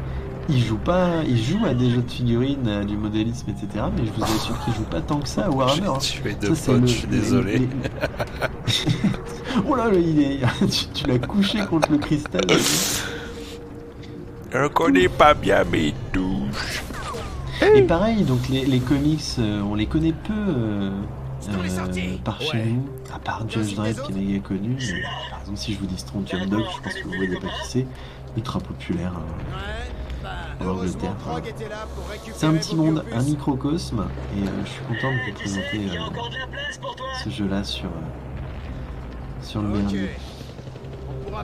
ils jouent à des jeux de figurines, du modélisme, etc. Mais je vous assure qu'ils jouent pas tant que ça à Warhammer. J'ai tué deux potes, je suis désolé. Oh là, tu l'as couché contre le cristal. Je connais pas bien mes touches. Et pareil, donc les comics, on les connaît peu par chez nous, à part Judge Dredd qui est méga connu. Mais, par exemple, si je vous dis Strontium Dog, je pense que vous voyez pas qui c'est, ultra populaire en Angleterre. C'est un petit monde, un microcosme, et je suis content de vous présenter ce jeu-là sur le merdier.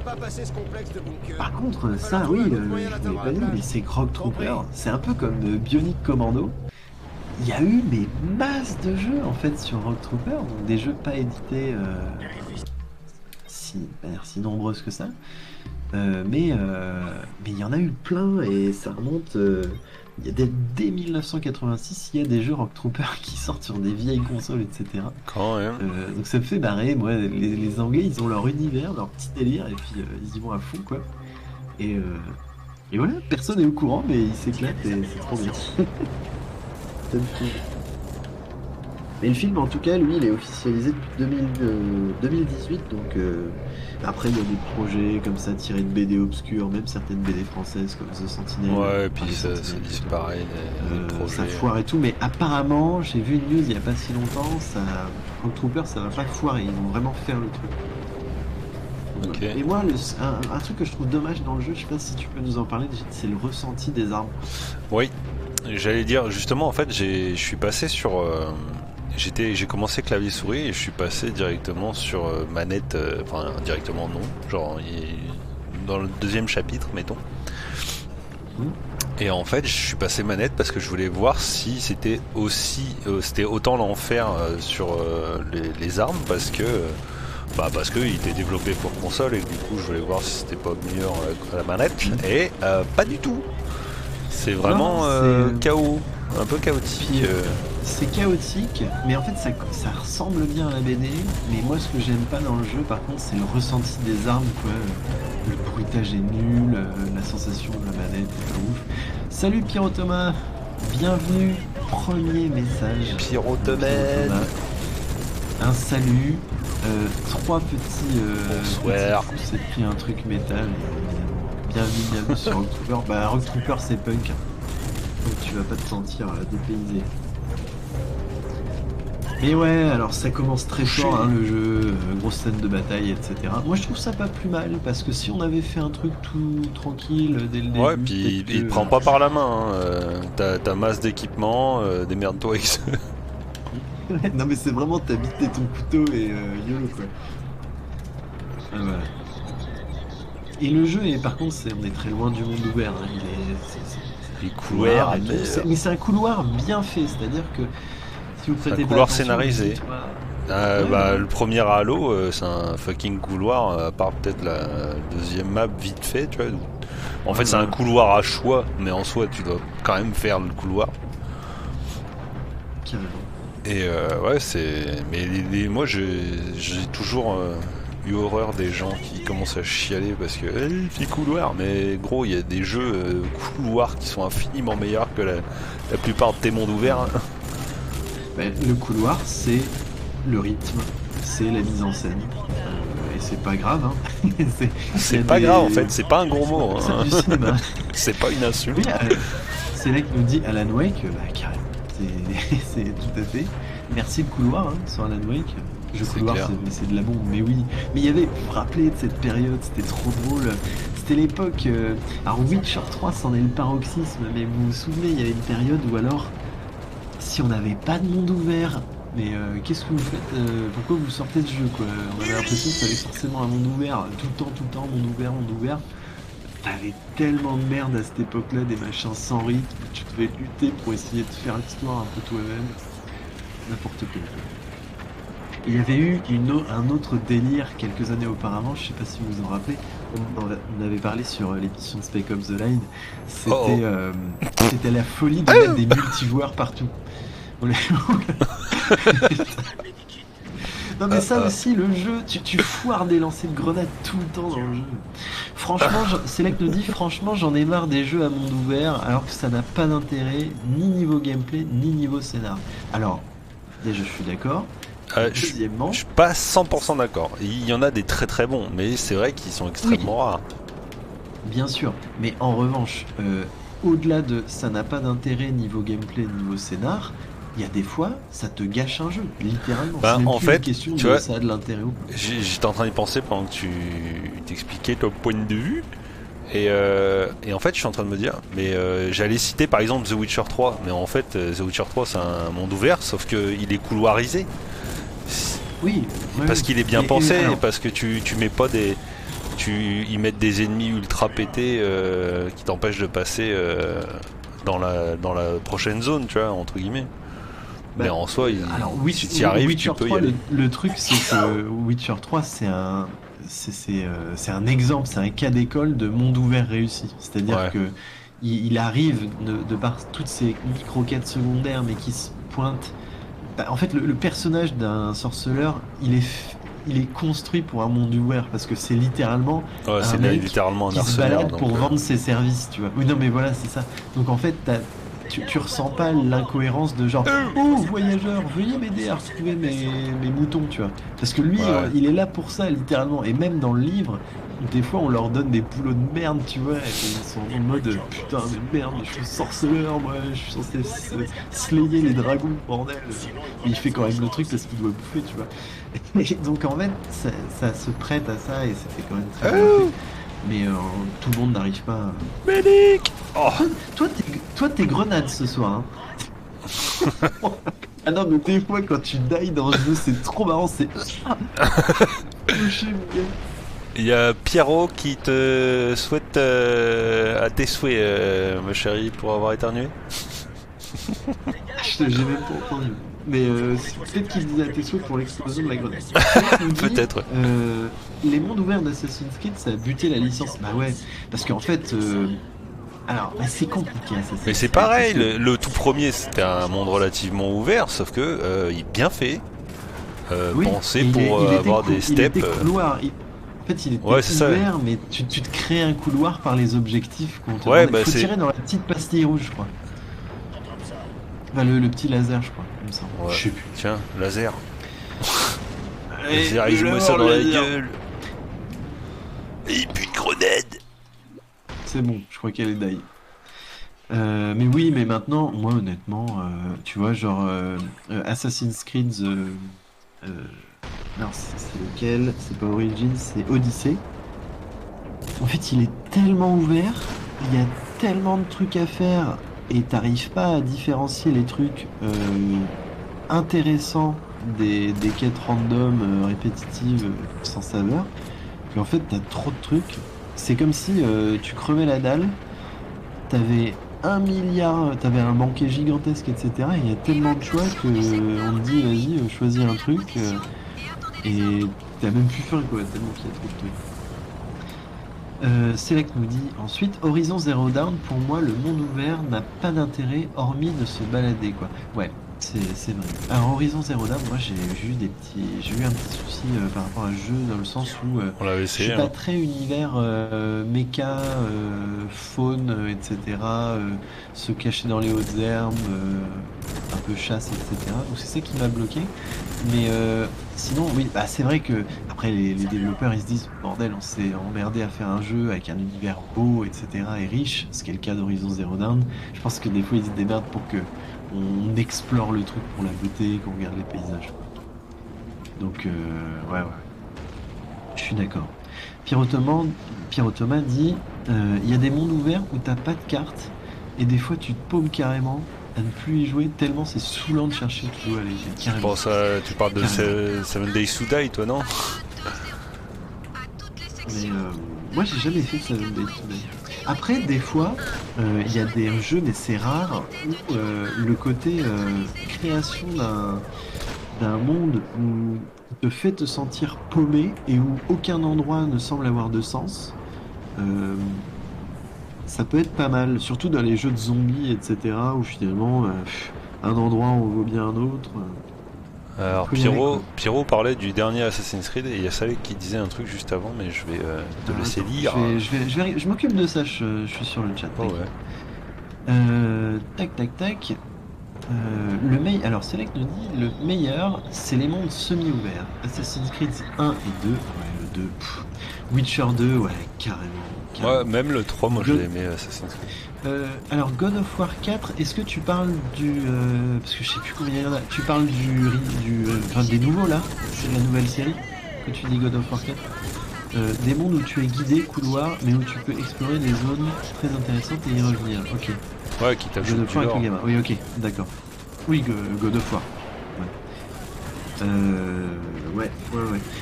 Pas passer ce complexe de bunker. Par contre, ça, oui, je vous l'ai pas dit, mais c'est Rogue Trooper, c'est un peu comme Bionic Commando. Il y a eu mais masse de jeux en fait sur Rogue Trooper, donc des jeux pas édités si nombreuses que ça. Mais il y en a eu plein et ça remonte. Dès 1986, il y a des jeux Rogue Trooper qui sortent sur des vieilles consoles, etc. Quand même. Donc ça me fait marrer. Moi, les Anglais, ils ont leur univers, leur petit délire, et puis ils y vont à fond, quoi. Et voilà, personne n'est au courant, mais ils s'éclatent et c'est trop bien. Mais le film, en tout cas, lui, il est officialisé depuis 2018, donc après il y a des projets comme ça tirés de BD obscurs, même certaines BD françaises comme The Sentinel. Ouais, et puis ça disparaît, des projets. Ça foire et tout, mais apparemment, j'ai vu une news il y a pas si longtemps, Rogue Trooper, ça va pas foirer, ils vont vraiment faire le truc. Okay. Et moi, un truc que je trouve dommage dans le jeu, je sais pas si tu peux nous en parler, c'est le ressenti des armes. Oui, j'allais dire, justement, en fait, je suis passé sur... j'ai commencé clavier souris et je suis passé directement sur manette, enfin directement non, genre dans le deuxième chapitre, mettons. Et en fait, je suis passé manette parce que je voulais voir si c'était autant l'enfer sur les armes, parce que il était développé pour console et du coup je voulais voir si c'était pas meilleur à la manette, et pas du tout. C'est vraiment chaos, un peu chaotique. C'est chaotique, mais en fait ça ressemble bien à la BD, mais moi ce que j'aime pas dans le jeu par contre c'est le ressenti des armes, quoi. Le bruitage est nul, la sensation de la manette est pas ouf. Salut Pierrot Thomas, bienvenue, premier message. Pierrot Thomas. Un salut, 3 petits... Bonsoir. C'est pris un truc métal, bienvenue sur Rogue Trooper. Rogue Trooper c'est punk, donc tu vas pas te sentir dépaysé. Mais ouais, alors ça commence très fort, hein, le jeu, grosse scène de bataille, etc. Moi je trouve ça pas plus mal, parce que si on avait fait un truc tout tranquille dès le début... Ouais, puis il te prend pas par la main, hein. T'as masse d'équipement, démerde-toi avec ça. Non mais c'est vraiment, t'as bité ton couteau et YOLO, quoi. Ah, voilà. Et le jeu, par contre, on est très loin du monde ouvert. Hein. Les couloirs, mais c'est un couloir bien fait, c'est-à-dire que si vous prêtez un couloir pas attention, scénarisé. Ouais. Le premier Halo, c'est un fucking couloir, à part peut-être la deuxième map vite fait, tu vois. En fait, c'est un couloir à choix, mais en soi, tu dois quand même faire le couloir. Carrément. Et ouais, c'est. Mais moi, j'ai toujours eu horreur des gens qui commencent à chialer parce que c'est couloir. Mais gros, il y a des jeux couloirs qui sont infiniment meilleurs que la plupart de tes mondes ouverts. Hein. Ben, le couloir, c'est le rythme, c'est la mise en scène. Et c'est pas grave. Hein. c'est pas grave en fait, c'est pas un gros mot. Hein. C'est du cinéma. C'est pas une insulte. Oui, c'est là que nous dit Alan Wake, carrément. C'est tout à fait. Merci le couloir hein, sur Alan Wake. Le couloir, c'est de la bombe, mais oui. Mais il y avait, vous vous rappelez de cette période, c'était trop drôle. C'était l'époque. Alors, Witcher 3, c'en est le paroxysme, mais vous vous souvenez, il y avait une période où alors, si on n'avait pas de monde ouvert, mais qu'est-ce que vous faites pourquoi vous sortez de jeu quoi? On avait l'impression qu'il fallait forcément un monde ouvert, tout le temps, monde ouvert. T'avais tellement de merde à cette époque-là, des machins sans rythme, tu devais lutter pour essayer de faire l'histoire un peu toi-même. N'importe quoi. Il y avait eu un autre délire quelques années auparavant, je sais pas si vous vous en rappelez, on avait parlé sur l'émission de Spec Ops The Line, c'était la folie de mettre des multijoueurs partout. Non mais ça aussi, le jeu, tu foires des lancers de grenades tout le temps dans le jeu. Franchement, c'est là que nous dit, franchement, j'en ai marre des jeux à monde ouvert, alors que ça n'a pas d'intérêt, ni niveau gameplay, ni niveau scénar. Alors, déjà, je suis d'accord. Deuxièmement... Je suis pas 100% d'accord. Il y en a des très très bons, mais c'est vrai qu'ils sont extrêmement rares. Bien sûr, mais en revanche, au-delà de ça n'a pas d'intérêt niveau gameplay, niveau scénar, il y a des fois, ça te gâche un jeu, littéralement. C'est en fait, une question tu de vois, ça a de l'intérêt ou pas. J'étais en train d'y penser pendant que tu t'expliquais ton point de vue. Et en fait, je suis en train de me dire, mais j'allais citer par exemple The Witcher 3, mais en fait, The Witcher 3 c'est un monde ouvert, sauf qu'il est couloirisé. Oui. Parce qu'il est bien pensé, alors... parce que tu mets pas des. Ils mettent des ennemis ultra pétés qui t'empêchent de passer dans la prochaine zone, tu vois, entre guillemets. Mais en soi, si tu y arrives, Witcher tu peux 3, y aller. Le truc, c'est que Witcher 3, c'est un exemple, c'est un cas d'école de monde ouvert réussi. C'est-à-dire que il arrive de par toutes ces micro-quêtes secondaires, mais qui se pointent. En fait, le personnage d'un sorceleur, il est construit pour un monde ouvert parce que c'est littéralement un mec littéralement qui se balade pour vendre ses services, tu vois. Oui, non, mais voilà, c'est ça. Donc en fait, tu ressens pas l'incohérence de genre oh voyageur, veuillez m'aider à retrouver mes moutons, tu vois. Parce que lui, il est là pour ça, littéralement. Et même dans le livre, des fois, on leur donne des boulots de merde, tu vois. Et ils sont en mode putain, mais merde, je suis sorceleur, moi, je suis censé slayer les dragons, bordel. Et il fait quand même le truc parce qu'il doit bouffer, tu vois. Et donc en fait, ça se prête à ça et c'était quand même très bien fait. Mais tout le monde n'arrive pas à... Médic Toi, t'es grenade ce soir. Hein. Ah non, mais des fois, quand tu die dans le jeu, c'est trop marrant, c'est... Il y a Pierrot qui te souhaite à tes souhaits, ma chérie, pour avoir éternué. J'ai même pas entendu. Mais peut-être qu'il disait à tes souhaits pour l'explosion de la grenade. Peut-être. Les mondes ouverts d'Assassin's Creed, ça a buté la licence. Bah ouais, parce qu'en fait... Alors, c'est compliqué. Mais c'est pareil, le tout premier, c'était un monde relativement ouvert, sauf que il est bien fait. Pensé pour avoir des steps. Il était couloir. En fait, il était ouvert, mais tu te crées un couloir par les objectifs qu'on te demande. Il faut tirer dans la petite pastille rouge, je crois. Enfin, le petit laser, je crois, comme ça. Ouais. Je sais plus. Tiens, laser. Laserisez-moi ça dans la gueule. Et puis une grenade. C'est bon, je crois qu'elle est die. Mais oui, mais maintenant, moi honnêtement, tu vois, genre Assassin's Creed, non, c'est lequel? C'est pas Origins, c'est Odyssey. En fait, il est tellement ouvert, il y a tellement de trucs à faire, et t'arrives pas à différencier les trucs intéressants des quêtes random, répétitives, sans saveur. Puis en fait, t'as trop de trucs. c'est comme si tu crevais la dalle, t'avais 1 milliard, t'avais un banquet gigantesque, etc. Et il y a tellement de choix que on te dit vas-y, choisis un truc et t'as même plus faim quoi, tellement qu'il y a trop de trucs. Select nous dit ensuite Horizon Zero Dawn, pour moi le monde ouvert n'a pas d'intérêt hormis de se balader quoi. Ouais, c'est vrai. Alors Horizon Zero Dawn, moi j'ai eu un petit souci par rapport à ce jeu dans le sens où On l'avait je essayé. suis pas très univers méca, faune, etc. Se cacher dans les hautes herbes, un peu chasse, etc. Donc c'est ça qui m'a bloqué. Mais sinon, oui, bah, c'est vrai que après les développeurs ils se disent bordel, on s'est emmerdé à faire un jeu avec un univers beau, etc. et riche, ce qui est le cas d'Horizon Zero Dawn. Je pense que des fois ils se démerdent pour que on explore le truc pour la beauté, qu'on regarde les paysages. Donc ouais, je suis d'accord. Pierre Ottoman dit il y a des mondes ouverts où t'as pas de carte et des fois tu te paumes carrément à ne plus y jouer tellement c'est saoulant de chercher qui doit aller carrément. Tu parles de Seven Days to Die, toi, non? Mais moi j'ai jamais fait Seven Days to Die. Après des fois il y a des jeux mais c'est rare où le côté création d'un monde où te fait te sentir paumé et où aucun endroit ne semble avoir de sens. Ça peut être pas mal, surtout dans les jeux de zombies, etc. où finalement un endroit en vaut bien un autre. Alors Pierrot parlait du dernier Assassin's Creed et il y a Salek qui disait un truc juste avant, mais je vais te laisser lire. Je m'occupe de ça, je suis sur le chat. Oh ouais. Tac. Alors Select nous dit le meilleur c'est les mondes semi-ouverts. Assassin's Creed 1 et 2. Ouais, le 2. Witcher 2, ouais, carrément. Ouais, même le 3, moi je l'ai aimé Assassin's Creed. Alors God of War 4, est-ce que tu parles du... parce que je sais plus combien il y en a. Tu parles enfin, des nouveaux là? C'est la nouvelle série que tu dis God of War 4? Des mondes où tu es guidé, couloir, mais où tu peux explorer des zones très intéressantes et y revenir. Ok. Ouais, qui t'a God of War avec le gamin. Oui, ok, d'accord. Oui, God of War. Ouais.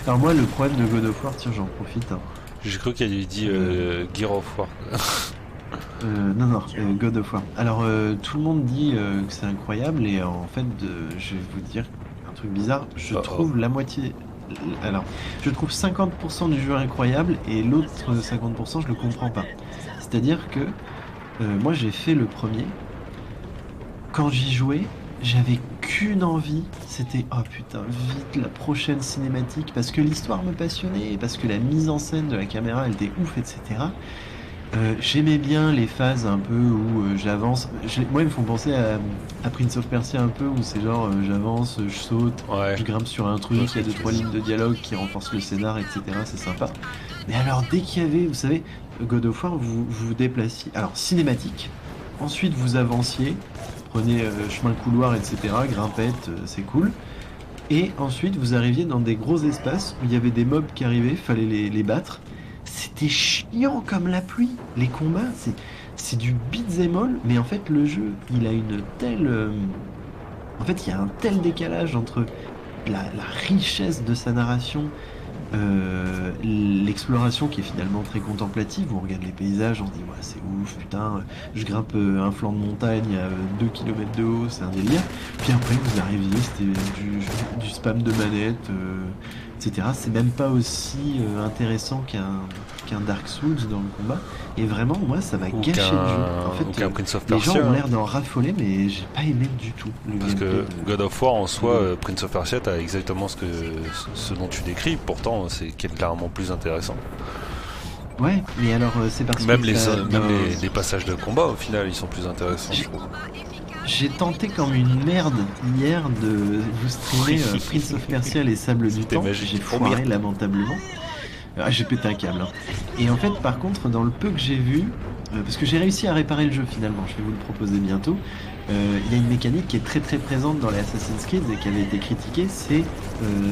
Alors moi, le problème de God of War, tiens, j'en profite. Hein. J'ai cru qu'elle lui dit Gear of War. Non, God of War. Alors, tout le monde dit que c'est incroyable, et en fait, je vais vous dire un truc bizarre. Je trouve la moitié... Alors, je trouve 50% du jeu incroyable, et l'autre 50%, je le comprends pas. C'est-à-dire que moi, j'ai fait le premier. Quand j'y jouais, j'avais qu'une envie, c'était oh putain, vite la prochaine cinématique, parce que l'histoire me passionnait, parce que la mise en scène de la caméra elle était ouf, etc. J'aimais bien les phases un peu où j'avance. Moi, ils me font penser à Prince of Persia un peu, où c'est genre j'avance, je saute, je grimpe sur un truc, il y a 2-3 lignes de dialogue qui renforcent le scénar, etc. C'est sympa. Mais alors, dès qu'il y avait, vous savez, God of War, vous déplaciez. Alors, cinématique, ensuite vous avanciez, prenez chemin couloir, etc. Grimpette, c'est cool. Et ensuite, vous arriviez dans des gros espaces où il y avait des mobs qui arrivaient, fallait les battre. C'était chiant comme la pluie. Les combats, c'est du beat'em all, mais en fait, le jeu, il a une telle... En fait, il y a un tel décalage entre la richesse de sa narration, l'exploration qui est finalement très contemplative, où on regarde les paysages, on se dit ouais, c'est ouf, putain, je grimpe un flanc de montagne à 2 km de haut, c'est un délire. Puis après vous arriviez, c'était du spam de manette, etc. C'est même pas aussi intéressant qu'un Dark Souls dans le combat. Et vraiment, moi, ça m'a gâché le jeu. En fait, Prince of les Persia, gens ont l'air d'en raffoler, mais j'ai pas aimé du tout. Parce que God of War en soi, Prince of Persia, t'as exactement ce dont tu décris. Pourtant, c'est clairement plus intéressant. Ouais, mais alors c'est parce même que les passages de combat, au final, ils sont plus intéressants, je trouve. J'ai tenté comme une merde hier de vous streamer Prince of Persia les Sables du Temps. J'ai foiré lamentablement. J'ai pété un câble. Hein. Et en fait, par contre, dans le peu que j'ai vu, parce que j'ai réussi à réparer le jeu finalement, je vais vous le proposer bientôt, il y a une mécanique qui est très très présente dans les Assassin's Creed et qui avait été critiquée, c'est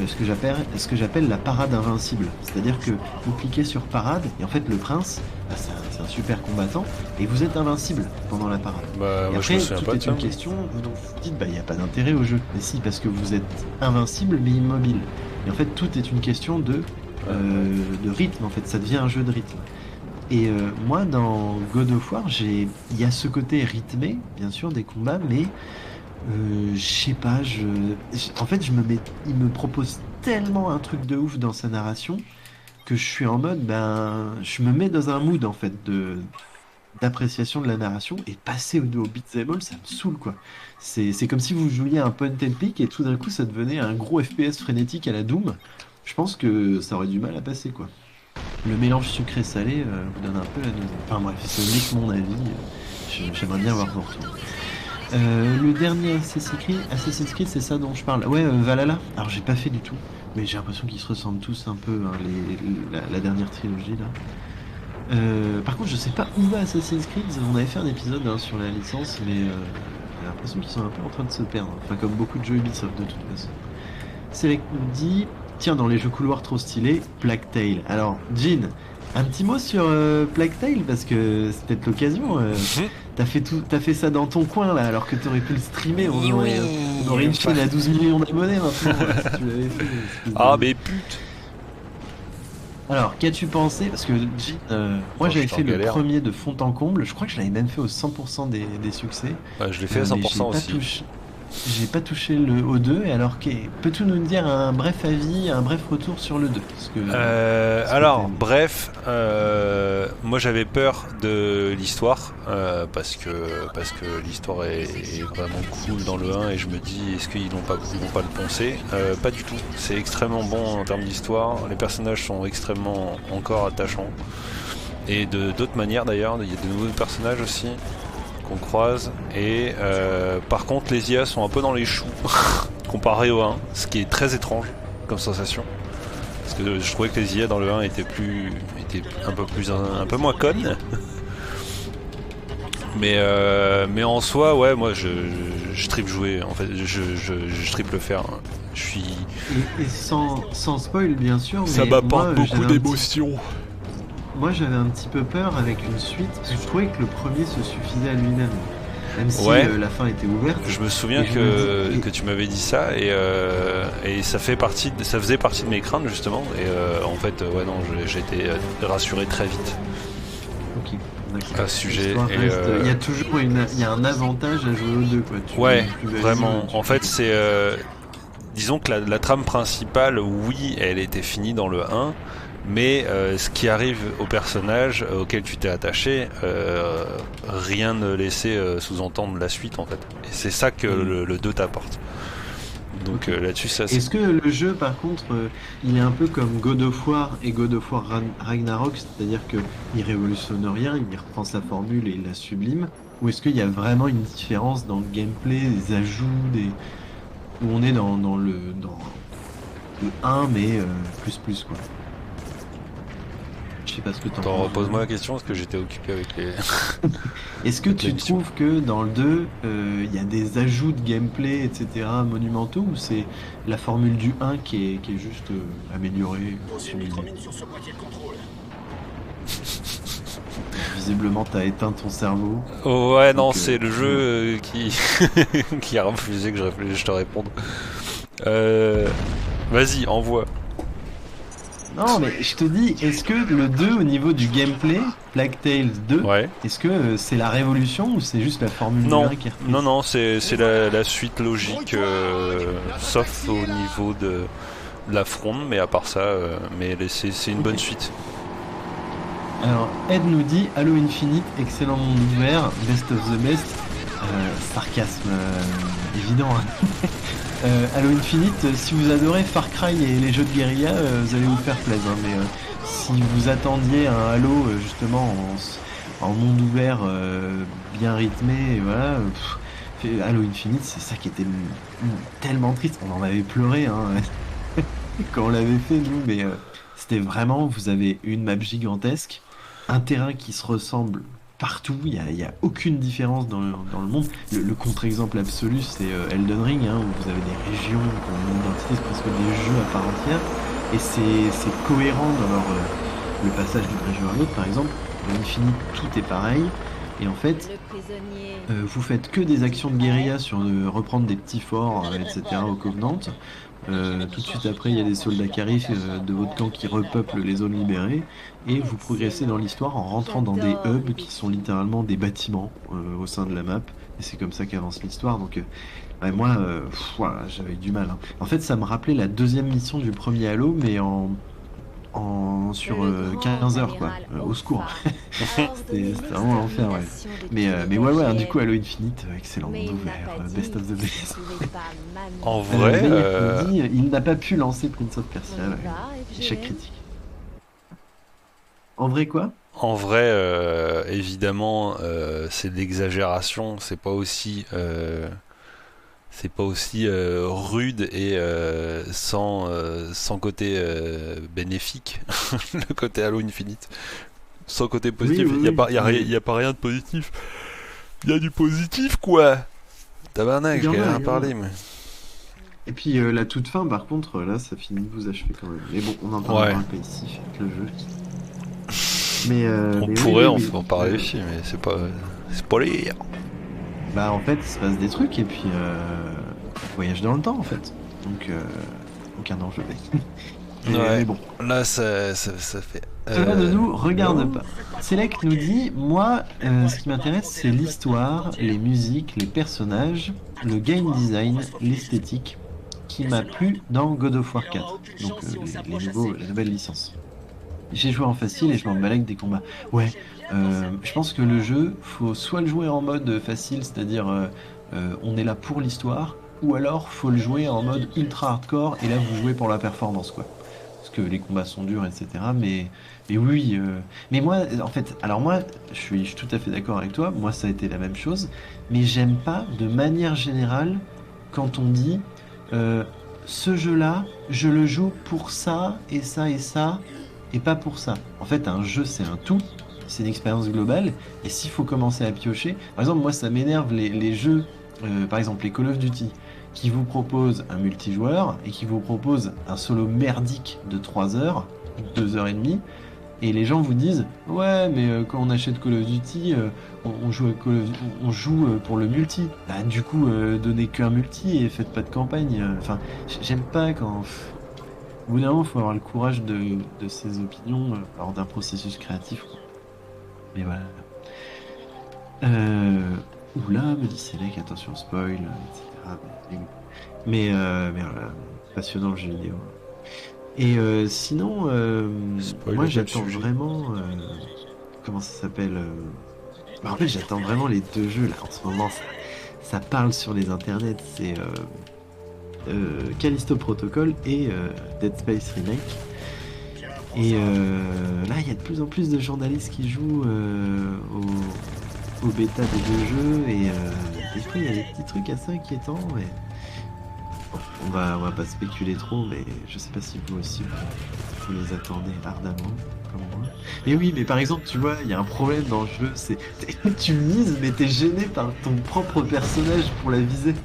ce que j'appelle la parade invincible. C'est-à-dire que vous cliquez sur parade, et en fait le prince, c'est un super combattant, et vous êtes invincible pendant la parade. Et après, tout est une question, vous vous dites, il n'y a pas d'intérêt au jeu. Mais si, parce que vous êtes invincible mais immobile. Et en fait, tout est une question de rythme, en fait, ça devient un jeu de rythme. Et moi, dans God of War, il y a ce côté rythmé, bien sûr, des combats, mais je sais pas, en fait, il me propose tellement un truc de ouf dans sa narration que je suis en mode, ben, je me mets dans un mood en fait d'appréciation de la narration et passer au beat'em all, ça me saoule quoi. C'est comme si vous jouiez à un point and click et tout d'un coup ça devenait un gros FPS frénétique à la Doom. Je pense que ça aurait du mal à passer quoi. Le mélange sucré-salé vous donne un peu la nausée. Enfin bref, ce n'est que mon avis. J'aimerais bien avoir vos retours. Le dernier Assassin's Creed, c'est ça dont je parle. Ouais, Valhalla. Alors j'ai pas fait du tout, mais j'ai l'impression qu'ils se ressemblent tous un peu, hein, la dernière trilogie là. Par contre, je sais pas où va Assassin's Creed. On avait fait un épisode hein, sur la licence, mais j'ai l'impression qu'ils sont un peu en train de se perdre. Enfin, comme beaucoup de jeux Ubisoft de toute façon. Select nous dit tiens, dans les jeux couloirs trop stylés, Plague Tale. Alors, Jean, un petit mot sur Plague Tale parce que c'est peut-être l'occasion. T'as fait ça dans ton coin là, alors que t'aurais pu le streamer. On aurait une chaîne à 12 millions d'abonnés maintenant. Si tu l'avais fait. Ah, mais pute! Alors, qu'as-tu pensé? Parce que moi j'avais fait le premier de fond en comble, je crois que je l'avais même fait au 100% des succès. Ouais, je l'ai fait à 100% aussi. J'ai pas touché au 2, et alors peux-tu nous dire un bref avis, un bref retour sur le 2? Bref, moi j'avais peur de l'histoire, parce que l'histoire est vraiment cool dans le 1 et je me dis est-ce qu'ils vont pas le poncer? Pas du tout, c'est extrêmement bon en termes d'histoire, les personnages sont extrêmement encore attachants et de d'autres manières d'ailleurs, il y a de nouveaux personnages aussi qu'on croise et par contre les IA sont un peu dans les choux comparé au 1, ce qui est très étrange comme sensation parce que je trouvais que les IA dans le 1 étaient un peu moins connes mais en soi ouais moi je tripe jouer en fait, je tripe le faire, je suis et sans spoil bien sûr, ça m'apporte beaucoup d'émotions. Moi j'avais un petit peu peur avec une suite, parce que je trouvais que le premier se suffisait à lui-même. Même si la fin était ouverte. Je me souviens que tu m'avais dit ça et ça faisait partie de mes craintes justement. Et en fait, j'ai été rassuré très vite. Ok, d'accord. À ce sujet. Il y a toujours un avantage à jouer aux deux quoi. Vraiment. En fait, c'est disons que la trame principale, oui, elle était finie dans le 1. Mais ce qui arrive au personnage auquel tu t'es attaché, rien ne laissait sous-entendre la suite en fait. Et c'est ça que le 2 t'apporte. Donc là-dessus, ça c'est... Est-ce que le jeu par contre, il est un peu comme God of War et God of War Ragnarok, c'est-à-dire qu'il révolutionne rien, il reprend sa formule et il la sublime, ou est-ce qu'il y a vraiment une différence dans le gameplay, des ajouts, où on est dans le 1 mais plus quoi? Je sais pas ce que t'en repose-moi la question parce que j'étais occupé avec les... Est-ce que tu trouves que dans le 2, il y a des ajouts de gameplay, etc. monumentaux, ou c'est la formule du 1 qui est juste améliorée? Visiblement, t'as éteint ton cerveau. Oh, ouais, non, c'est le jeu qui a refusé que je te réponde. Vas-y, envoie. Non, mais je te dis, est-ce que le 2 au niveau du gameplay, Plague Tale 2, est-ce que c'est la révolution ou c'est juste la formule 1 qui est reprise? Non, c'est la suite logique, sauf au niveau de la fronde, mais à part ça, mais c'est une bonne suite. Alors, Ed nous dit Halo Infinite, excellent monde ouvert, best of the best. Sarcasme évident. Hein. Halo Infinite, si vous adorez Far Cry et les jeux de guérilla, vous allez vous faire plaisir. Mais si vous attendiez un Halo justement en monde ouvert bien rythmé, voilà, Halo Infinite, c'est ça qui était tellement triste. On en avait pleuré hein, quand on l'avait fait nous, mais c'était vraiment, vous avez une map gigantesque, un terrain qui se ressemble partout, il y a aucune différence dans le monde. Le contre-exemple absolu, c'est Elden Ring, hein, où vous avez des régions qui ont une identité, c'est presque des jeux à part entière, et c'est cohérent dans le passage d'une région à l'autre. Par exemple, dans Infinite, tout est pareil. Et en fait, vous faites que des actions de guérilla sur reprendre des petits forts, etc. au Covenant. Tout de suite après, il y a des soldats qui arrivent de votre camp qui repeuplent les zones libérées. Et vous progressez dans l'histoire en rentrant dans des hubs qui sont littéralement des bâtiments au sein de la map. Et c'est comme ça qu'avance l'histoire. Donc ouais, moi, voilà, j'avais eu du mal. Hein. En fait, ça me rappelait la deuxième mission du premier Halo, mais sur 15 heures, quoi. Au secours. C'était vraiment l'enfer, ouais. Mais ouais, hein, du coup, Halo Infinite, excellent monde ouvert, best of the best. En vrai, il n'a pas pu lancer Prince of Persia, ouais. Échec critique. En vrai, quoi? En vrai, évidemment, c'est de l'exagération. C'est pas aussi rude et sans côté bénéfique. Le côté Halo Infinite. Sans côté positif. Oui, Il y a pas rien de positif. Il y a du positif, quoi. Tabarnak, j'ai rien parlé, mais... Et puis la toute fin, par contre, là, ça finit de vous achever quand même. Mais bon, on en parlera un peu ici avec le jeu. On pourrait en parler aussi, mais c'est pas lire. Bah en fait, il se passe des trucs et puis voyage dans le temps en fait. Donc aucun enjeu. Ouais. Mais bon. Là, ça fait. Cela ne nous regarde pas. Select nous dit, moi, ce qui m'intéresse, c'est l'histoire, les musiques, les personnages, le game design, l'esthétique, qui m'a plu dans God of War 4. Donc la nouvelle licence. J'ai joué en facile et je m'en balèque des combats. Ouais, je pense que le jeu, faut soit le jouer en mode facile, c'est-à-dire on est là pour l'histoire, ou alors faut le jouer en mode ultra hardcore et là vous jouez pour la performance, quoi. Parce que les combats sont durs, etc. Mais oui, mais moi, en fait, alors moi, je suis tout à fait d'accord avec toi. Moi, ça a été la même chose, mais j'aime pas de manière générale quand on dit ce jeu-là, je le joue pour ça et ça et ça. Et pas pour ça. En fait, un jeu, c'est un tout, c'est une expérience globale, et s'il faut commencer à piocher... Par exemple, moi, ça m'énerve les jeux, par exemple les Call of Duty, qui vous proposent un multijoueur, et qui vous proposent un solo merdique de 3 heures, 2 heures et demie, et les gens vous disent « Ouais, mais quand on achète Call of Duty, on joue pour le multi. Bah, du coup, donnez qu'un multi et faites pas de campagne. Enfin, j'aime pas quand... Au bout d'un moment, il faut avoir le courage de ses opinions lors d'un processus créatif. Quoi. Mais voilà. Oula, me dit Selec, attention spoil, etc. Mais voilà, passionnant le jeu vidéo. Et sinon, moi j'attends vraiment... comment ça s'appelle En fait, j'attends vraiment les deux jeux là. En ce moment, ça parle sur les internets. C'est... Callisto Protocol et Dead Space Remake. Et là, il y a de plus en plus de journalistes qui jouent au bêta des deux jeux et des fois, il y a des petits trucs assez inquiétants. Mais... Bon, on va pas spéculer trop, mais je sais pas si vous aussi vous les attendez ardemment comme moi. Mais oui, mais par exemple, tu vois, il y a un problème dans le jeu, c'est tu mises, mais t'es gêné par ton propre personnage pour la viser.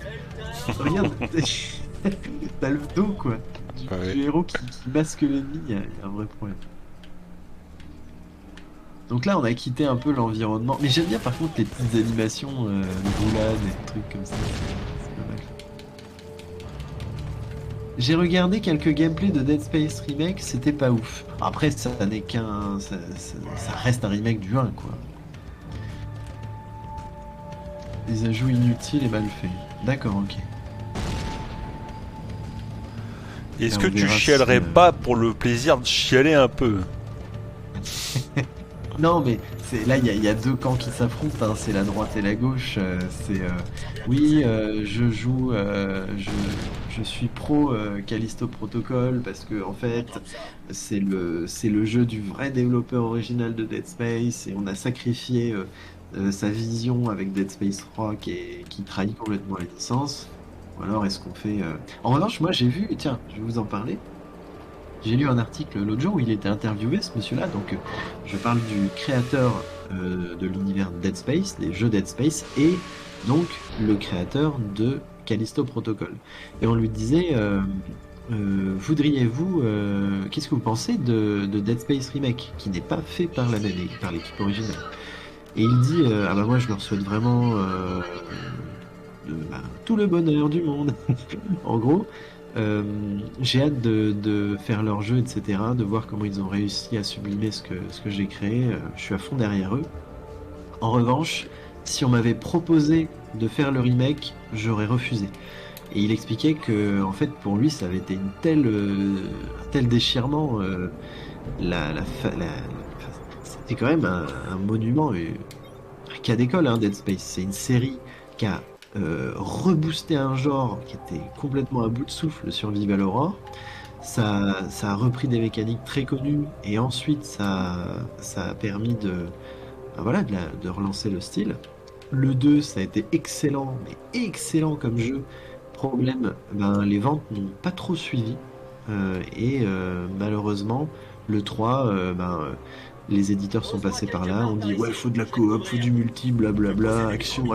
Regarde. T'as le dos, quoi. Du héros qui masque l'ennemi, il y a un vrai problème. Donc là, on a quitté un peu l'environnement. Mais j'aime bien, par contre, les petites animations de roulade et des trucs comme ça. C'est pas mal. J'ai regardé quelques gameplays de Dead Space Remake, c'était pas ouf. Après, ça n'est qu'un... Ça reste un remake du 1, quoi. Des ajouts inutiles et mal faits. D'accord, ok. Est-ce que tu chialerais pas pour le plaisir de chialer un peu? Non, mais là, il y a deux camps qui s'affrontent, hein, c'est la droite et la gauche. Oui, je joue, je suis pro Callisto Protocol parce que en fait, c'est le jeu du vrai développeur original de Dead Space et on a sacrifié sa vision avec Dead Space 3 qui trahit complètement la licence. Ou alors est-ce qu'on fait... En revanche, moi j'ai vu, tiens, je vais vous en parler. J'ai lu un article l'autre jour où il était interviewé, ce monsieur-là. Donc je parle du créateur de l'univers Dead Space, des jeux Dead Space, et donc le créateur de Callisto Protocol. Et on lui disait, voudriez-vous... qu'est-ce que vous pensez de Dead Space Remake, qui n'est pas fait par l'équipe originale? Et il dit ah bah moi je leur souhaite vraiment tout le bonheur du monde. En gros, j'ai hâte de faire leur jeu, etc., de voir comment ils ont réussi à sublimer ce que j'ai créé. Je suis à fond derrière eux. En revanche, si on m'avait proposé de faire le remake, j'aurais refusé. Et il expliquait que, en fait, pour lui, ça avait été un tel déchirement. C'était quand même un monument, un cas d'école, hein, Dead Space. C'est une série qui a reboosté un genre qui était complètement à bout de souffle, le survival horror. Ça a repris des mécaniques très connues et ensuite ça a permis voilà, de relancer le style. Le 2, ça a été excellent, mais excellent comme jeu. Problème, les ventes n'ont pas trop suivi. Malheureusement, le 3, les éditeurs sont passés par là. On dit, ouais, faut de la coop, faut du multi, blablabla, action,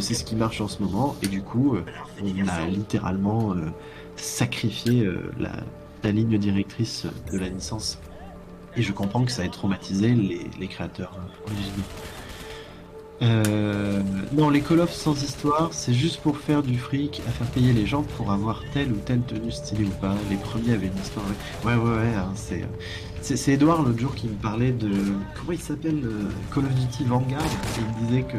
c'est ce qui marche en ce moment. Et du coup, on a littéralement sacrifié la ligne directrice de la licence. Et je comprends que ça ait traumatisé les créateurs originaux. Non, les Call of sans histoire, c'est juste pour faire du fric, à faire payer les gens pour avoir telle ou telle tenue stylée ou pas. Les premiers avaient une histoire. Ouais, hein, c'est Edouard l'autre jour qui me parlait de. Comment il s'appelle Call of Duty Vanguard. Et il disait que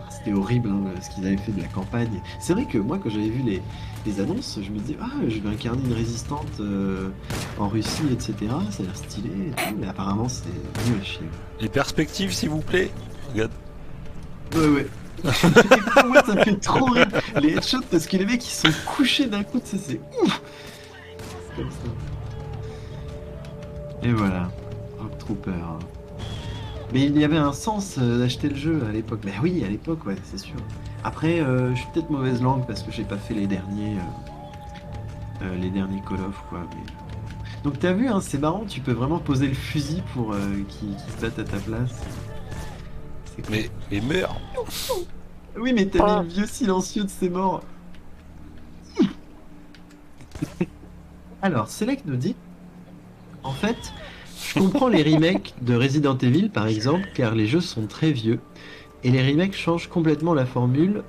c'était horrible hein, ce qu'ils avaient fait de la campagne. C'est vrai que moi, quand j'avais vu les annonces, je me disais, je vais incarner une résistante en Russie, etc. Ça a l'air stylé et tout, mais apparemment, c'est nul à chier. Les perspectives, s'il vous plaît. Regarde. Ouais. Moi, ça me fait trop rire. Les headshots, parce que les mecs, ils sont couchés d'un coup, c'est ouf. C'est comme ça. Et voilà. Rock Trooper. Mais il y avait un sens d'acheter le jeu à l'époque. Mais oui, à l'époque, ouais, c'est sûr. Après, je suis peut-être mauvaise langue parce que j'ai pas fait les derniers Call of, quoi. Mais... Donc t'as vu, hein, c'est marrant, tu peux vraiment poser le fusil pour qu'il se batte à ta place. Cool. Mais meurs. Oui, mais t'as mis le vieux silencieux de ces morts. Alors, Select nous dit, en fait, je comprends les remakes de Resident Evil, par exemple, car les jeux sont très vieux, et les remakes changent complètement la formule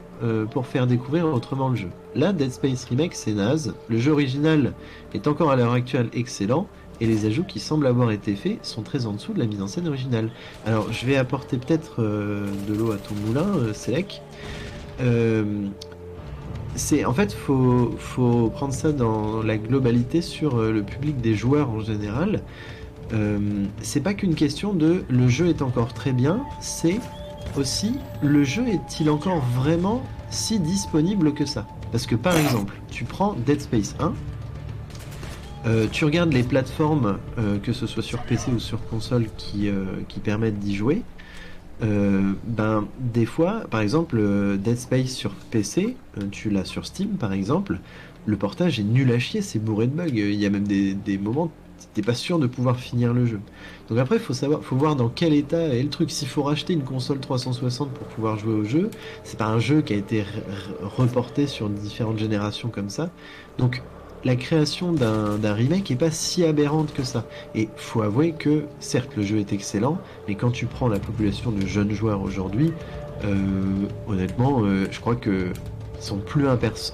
pour faire découvrir autrement le jeu. Là, Dead Space Remake, c'est naze. Le jeu original est encore à l'heure actuelle excellent, et les ajouts qui semblent avoir été faits sont très en dessous de la mise en scène originale. Alors, je vais apporter peut-être de l'eau à ton moulin, Selec. En fait, faut prendre ça dans la globalité sur le public des joueurs en général. C'est pas qu'une question de le jeu est encore très bien, c'est aussi le jeu est-il encore vraiment si disponible que ça. Parce que par exemple, tu prends Dead Space 1, tu regardes les plateformes, que ce soit sur PC ou sur console, qui permettent d'y jouer. Des fois, par exemple, Dead Space sur PC, tu l'as sur Steam par exemple, le portage est nul à chier, c'est bourré de bugs. Il y a même des moments, t'es pas sûr de pouvoir finir le jeu. Donc après, faut voir dans quel état est le truc. S'il faut racheter une console 360 pour pouvoir jouer au jeu, c'est pas un jeu qui a été reporté sur différentes générations comme ça. Donc la création d'un remake est pas si aberrante que ça. Et faut avouer que, certes, le jeu est excellent, mais quand tu prends la population de jeunes joueurs aujourd'hui, honnêtement, je crois que ils sont plus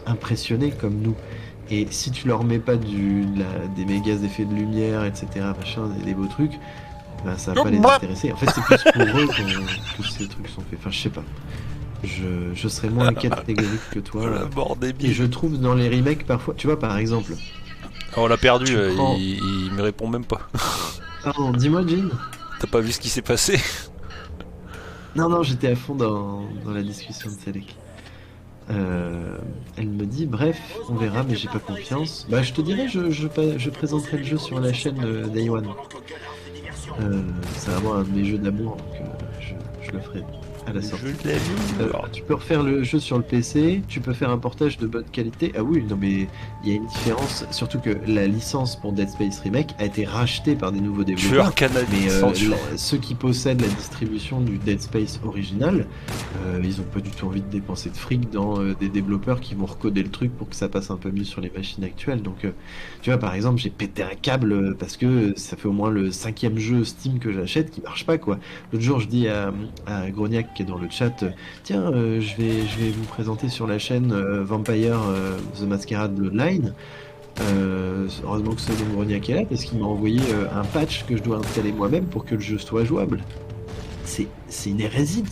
impressionnés comme nous. Et si tu leur mets pas des méga effets de lumière, etc., machin, des beaux trucs, ça va pas les intéresser. En fait, c'est plus pour eux que ces trucs sont faits. Enfin, je sais pas. Je serais moins catégorique que toi. Et je trouve dans les remakes parfois, tu vois, par exemple. On l'a perdu, il me répond même pas. Pardon, dis-moi, Jean. T'as pas vu ce qui s'est passé? Non, j'étais à fond dans la discussion de Selec. Elle me dit, bref, on verra, mais j'ai pas confiance. Je te dirai, je présenterai le jeu sur la chaîne Day One. C'est vraiment un de mes jeux d'amour, donc je le ferai. à la sortie. Je l'ai vu. Tu peux refaire le jeu sur le PC, tu peux faire un portage de bonne qualité. Ah oui, non mais il y a une différence, surtout que la licence pour Dead Space Remake a été rachetée par des nouveaux développeurs. Mais ceux qui possèdent la distribution du Dead Space original, ils ont pas du tout envie de dépenser de fric dans des développeurs qui vont recoder le truc pour que ça passe un peu mieux sur les machines actuelles. Donc tu vois, par exemple, j'ai pété un câble parce que ça fait au moins le 5e jeu Steam que j'achète qui marche pas quoi. L'autre jour je dis à Grognac qui est dans le chat, tiens, je vais vous présenter sur la chaîne Vampire The Masquerade Bloodline. Heureusement que ce nom Grognac est là parce qu'il m'a envoyé un patch que je dois installer moi-même pour que le jeu soit jouable. C'est une hérésie.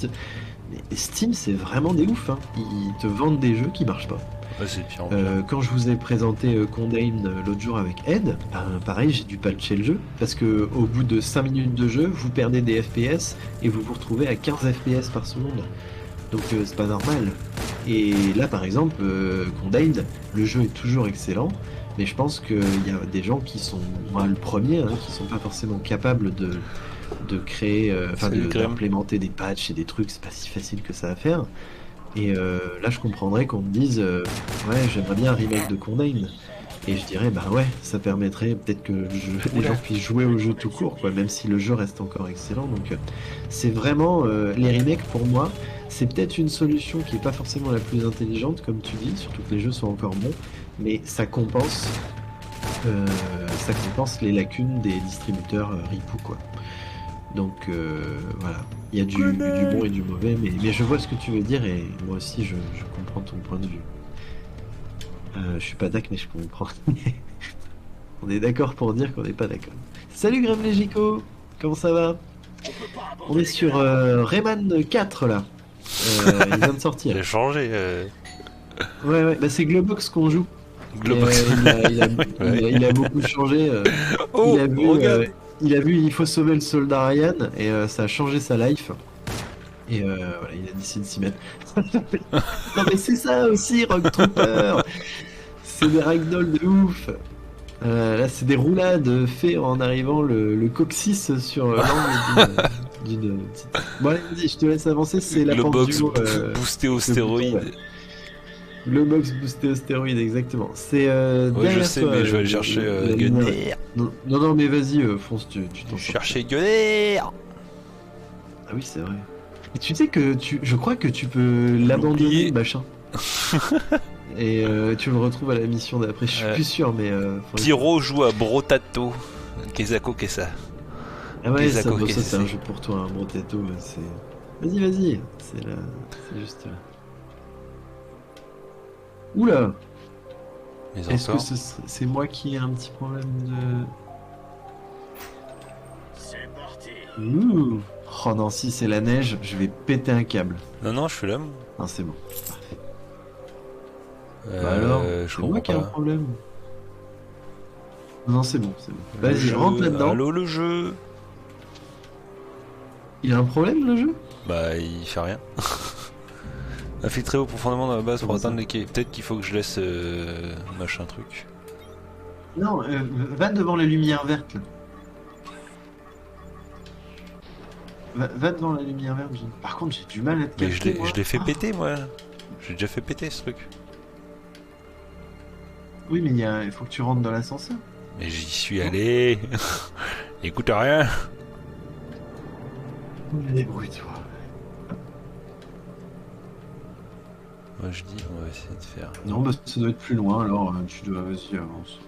Mais Steam, c'est vraiment des ouf. Hein. Ils te vendent des jeux qui marchent pas. Ouais, c'est pire. Quand je vous ai présenté Condain l'autre jour avec Ed, pareil, j'ai dû patcher le jeu parce que au bout de 5 minutes de jeu, vous perdez des FPS et vous vous retrouvez à 15 FPS par seconde. Donc c'est pas normal. Et là, par exemple, Condain, le jeu est toujours excellent, mais je pense qu'il y a des gens qui sont, moi le premier, hein, qui sont pas forcément capables de créer, d'implémenter des patchs et des trucs. C'est pas si facile que ça à faire. Et là, je comprendrais qu'on me dise ouais, j'aimerais bien un remake de Condain. Et je dirais, bah ouais, ça permettrait peut-être que les gens puissent jouer au jeu tout court, quoi, même si le jeu reste encore excellent. Donc, c'est vraiment les remakes pour moi, c'est peut-être une solution qui est pas forcément la plus intelligente, comme tu dis, surtout que les jeux sont encore bons, mais ça compense les lacunes des distributeurs ripou, quoi. Donc voilà, il y a du bon et du mauvais, mais je vois ce que tu veux dire et moi aussi je comprends ton point de vue. Je suis pas d'accord mais je comprends. On est d'accord pour dire qu'on n'est pas d'accord. Salut Gremlegico, comment ça va? On est sur Rayman 4 là. Il vient de sortir. Il a changé. Ouais, bah c'est Globox qu'on joue. Globox. Il a beaucoup changé. Il a vu il faut sauver le soldat Ryan et ça a changé sa life. Et voilà, il a décidé de s'y mettre. Non mais c'est ça aussi, Rock Trooper. C'est des ragdolls de ouf. Là c'est des roulades faites en arrivant le coccyx sur l'angle d'une petite... Bon allez, vas-y, je te laisse avancer, c'est la pente du haut, boosté aux stéroïdes. Le box boosté aux stéroïdes, exactement. C'est ouais, je sais, mais je vais aller chercher Gunner. Non, mais vas-y, fonce, tu t'en sors. Chercher Gunner. Ah oui, c'est vrai. Et tu sais que je crois que tu peux l'abandonner, le machin. Et tu le retrouves à la mission d'après, je suis plus sûr, mais... Pyro joue à Brotato. Kezako Kessa. Ah ouais, ça c'est un jeu pour toi, un Brotato, c'est... Vas-y, c'est juste là. Oula! Est-ce que c'est moi qui ai un petit problème de... C'est parti. Ouh! Oh non, si c'est la neige, je vais péter un câble. Non, je suis là. Non, c'est bon. Bah alors, c'est moi qui ai un problème. Non, c'est bon. Vas-y, rentre là-dedans. Allô, le jeu. Il a un problème, le jeu? Bah, il fait rien. Infiltrez-vous profondément dans la base pour atteindre les quais. Peut-être qu'il faut que je laisse machin truc. Non, va devant la lumière verte là. Va devant la lumière verte. Par contre, j'ai du mal à te capter. Mais je l'ai fait péter, moi. J'ai déjà fait péter ce truc. Oui, mais il faut que tu rentres dans l'ascenseur. Mais j'y suis allé. Écoute rien. Débrouille-toi. Moi je dis, on va essayer de faire. Non, bah ça doit être plus loin, alors tu dois, vas-y, avance.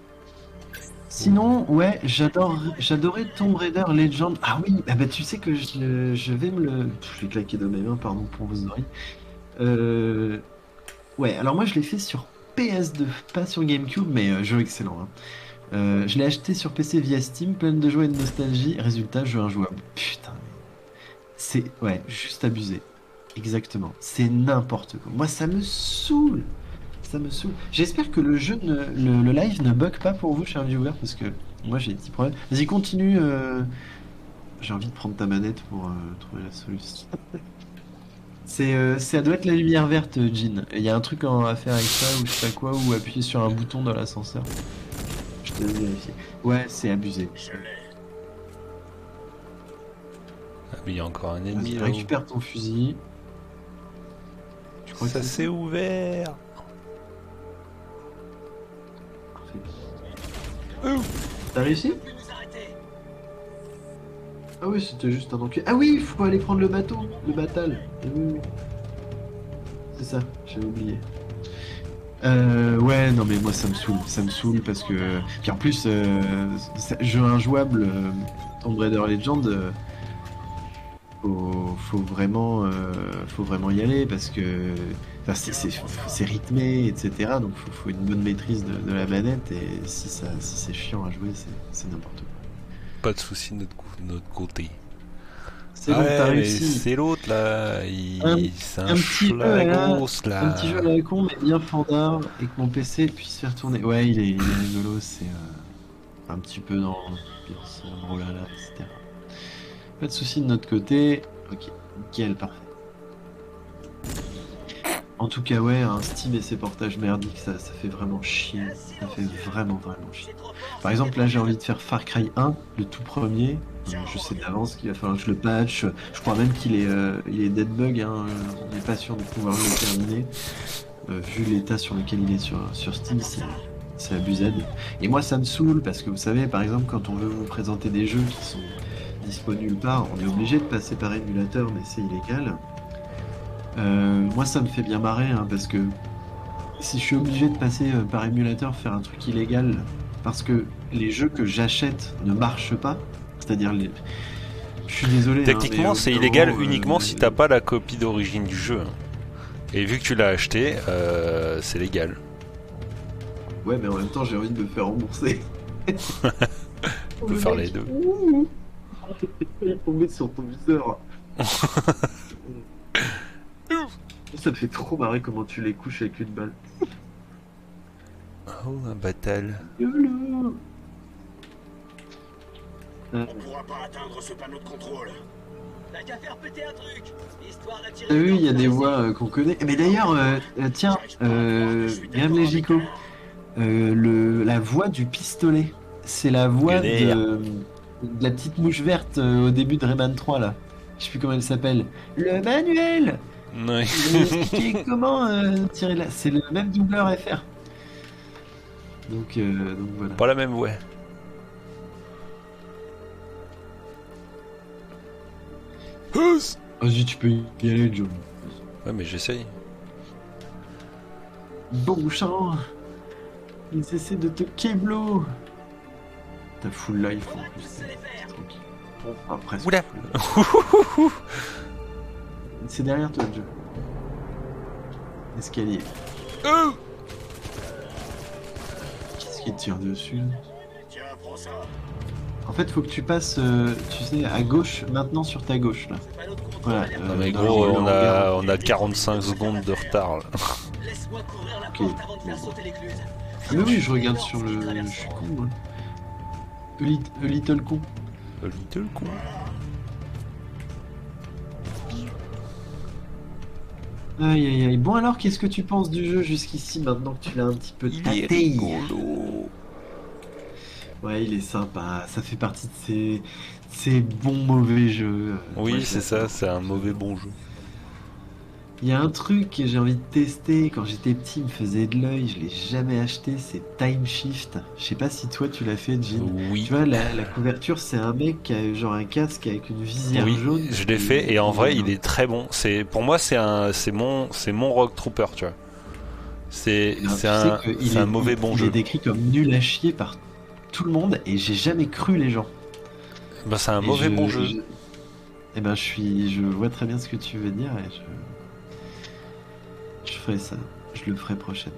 Sinon, ouais, j'adorais Tomb Raider Legend. Ah oui, bah tu sais que je vais me le... Je vais claquer dans mes mains, pardon pour vos oreilles. Ouais, alors moi je l'ai fait sur PS2, pas sur GameCube, mais jeu excellent. Hein. Je l'ai acheté sur PC via Steam, plein de joie et de nostalgie. Résultat, jeu injouable. Putain, c'est... Ouais, juste abusé. Exactement. C'est n'importe quoi. Moi, ça me saoule. J'espère que le jeu, le live ne bug pas pour vous, cher viewer, parce que moi j'ai des petits problèmes. Vas-y, continue. J'ai envie de prendre ta manette pour trouver la solution. Ça doit être la lumière verte, Jean. Il y a un truc à faire avec ça, ou je sais pas quoi, ou appuyer sur un bouton dans l'ascenseur. Je te laisse vérifier. Ouais, c'est abusé. Ah, mais il y a encore un ennemi là. Récupère ton fusil. crois que Ça c'est s'est ouvert. T'as réussi? Ah oui, c'était juste un enculé. Ah oui, il faut aller prendre le bateau, le batal. Oui, oui. C'est ça, j'avais oublié. Ouais, non mais moi ça me saoule parce que... Puis en plus, jeu injouable, Tomb Raider Legend, faut vraiment y aller parce que enfin, c'est rythmé, etc. Donc faut une bonne maîtrise de la manette et si c'est chiant à jouer, c'est n'importe quoi. Pas de soucis de notre côté. C'est bon, t'as mais réussi. c'est l'autre là, c'est un petit jeu schlagos là. Un petit jeu à la con mais bien fandard et que mon PC puisse faire tourner. Ouais, il est rigolo, c'est un petit peu dans l'ambiance Brawlhalla, etc. Pas de soucis de notre côté. Ok, nickel, parfait. En tout cas, ouais, un Steam et ses portages merdiques, ça fait vraiment chier. Ça fait vraiment chier. Par exemple, là, j'ai envie de faire Far Cry 1, le tout premier. Je sais d'avance qu'il va falloir que je le patch. Je crois même qu'il est dead bug. Hein. On n'est pas sûr de pouvoir le terminer. Vu l'état sur lequel il est sur Steam, c'est abusé. Et moi, ça me saoule parce que vous savez, par exemple, quand on veut vous présenter des jeux qui sont dispo nulle part, on est obligé de passer par émulateur, mais c'est illégal. Moi ça me fait bien marrer hein, parce que si je suis obligé de passer par émulateur faire un truc illégal parce que les jeux que j'achète ne marchent pas, c'est-à-dire je suis désolé. Techniquement hein, c'est illégal uniquement si t'as pas la copie d'origine du jeu. Et vu que tu l'as acheté, c'est légal. Ouais mais en même temps j'ai envie de me faire rembourser. On peut faire les deux. Il est tombé sur ton viseur. Ça me fait trop marrer comment tu les couches avec une balle. Oh, un batal. YOLO. On pourra pas atteindre ce panneau de contrôle. T'as qu'à faire péter un truc, histoire d'attirer. T'as vu, il y a des voix qu'on connaît. Mais d'ailleurs, tiens, Gamlegico, la voix du pistolet, c'est la voix de la petite mouche verte au début de Rayman 3 là. Je sais plus comment elle s'appelle. Le manuel. Ouais. Il m'a expliqué comment tirer là. C'est le même doubleur FR. Donc voilà. Pas la même voix. Vas-y, tu peux y aller, Joe. Ouais, mais j'essaye. Bon chant. Ils essaient de te keblo. T'as full life en plus. Tranquille. Enfin, presque. Oula. C'est derrière toi, Joe. Escalier. Qu'est-ce qui te tire dessus? Tiens, prends ça. En fait, faut que tu passes, tu sais, à gauche, maintenant sur ta gauche, là. Voilà. Non mais dans gros, le on a 45 secondes de retard là. Laisse-moi couvrir la Ok. porte avant de faire sauter l'écluse. Mais oui, je regarde sur le... Je suis con, hein. A little con. Little con. Aïe aïe aïe. Bon alors, qu'est-ce que tu penses du jeu jusqu'ici, maintenant que tu l'as un petit peu Il est tâté? rigolo. Ouais, il est sympa. Ça fait partie de ces bons mauvais jeux. Oui, Moi, c'est ça, c'est un mauvais bon jeu. Il y a un truc que j'ai envie de tester. Quand j'étais petit, il me faisait de l'œil. Je l'ai jamais acheté. C'est Time Shift. Je sais pas si toi tu l'as fait, Jin. Oui. Tu vois, la couverture, c'est un mec qui a genre un casque avec une visière Oui, jaune. je l'ai fait et en vrai il est très bon. Pour moi c'est mon Rogue Trooper, tu vois. C'est un mauvais bon Il jeu. est décrit comme nul à chier par tout le monde et j'ai jamais cru les gens. Bah, c'est un Et mauvais bon jeu. Eh ben je vois très bien ce que tu veux dire et je ferai ça. Je le ferai prochainement.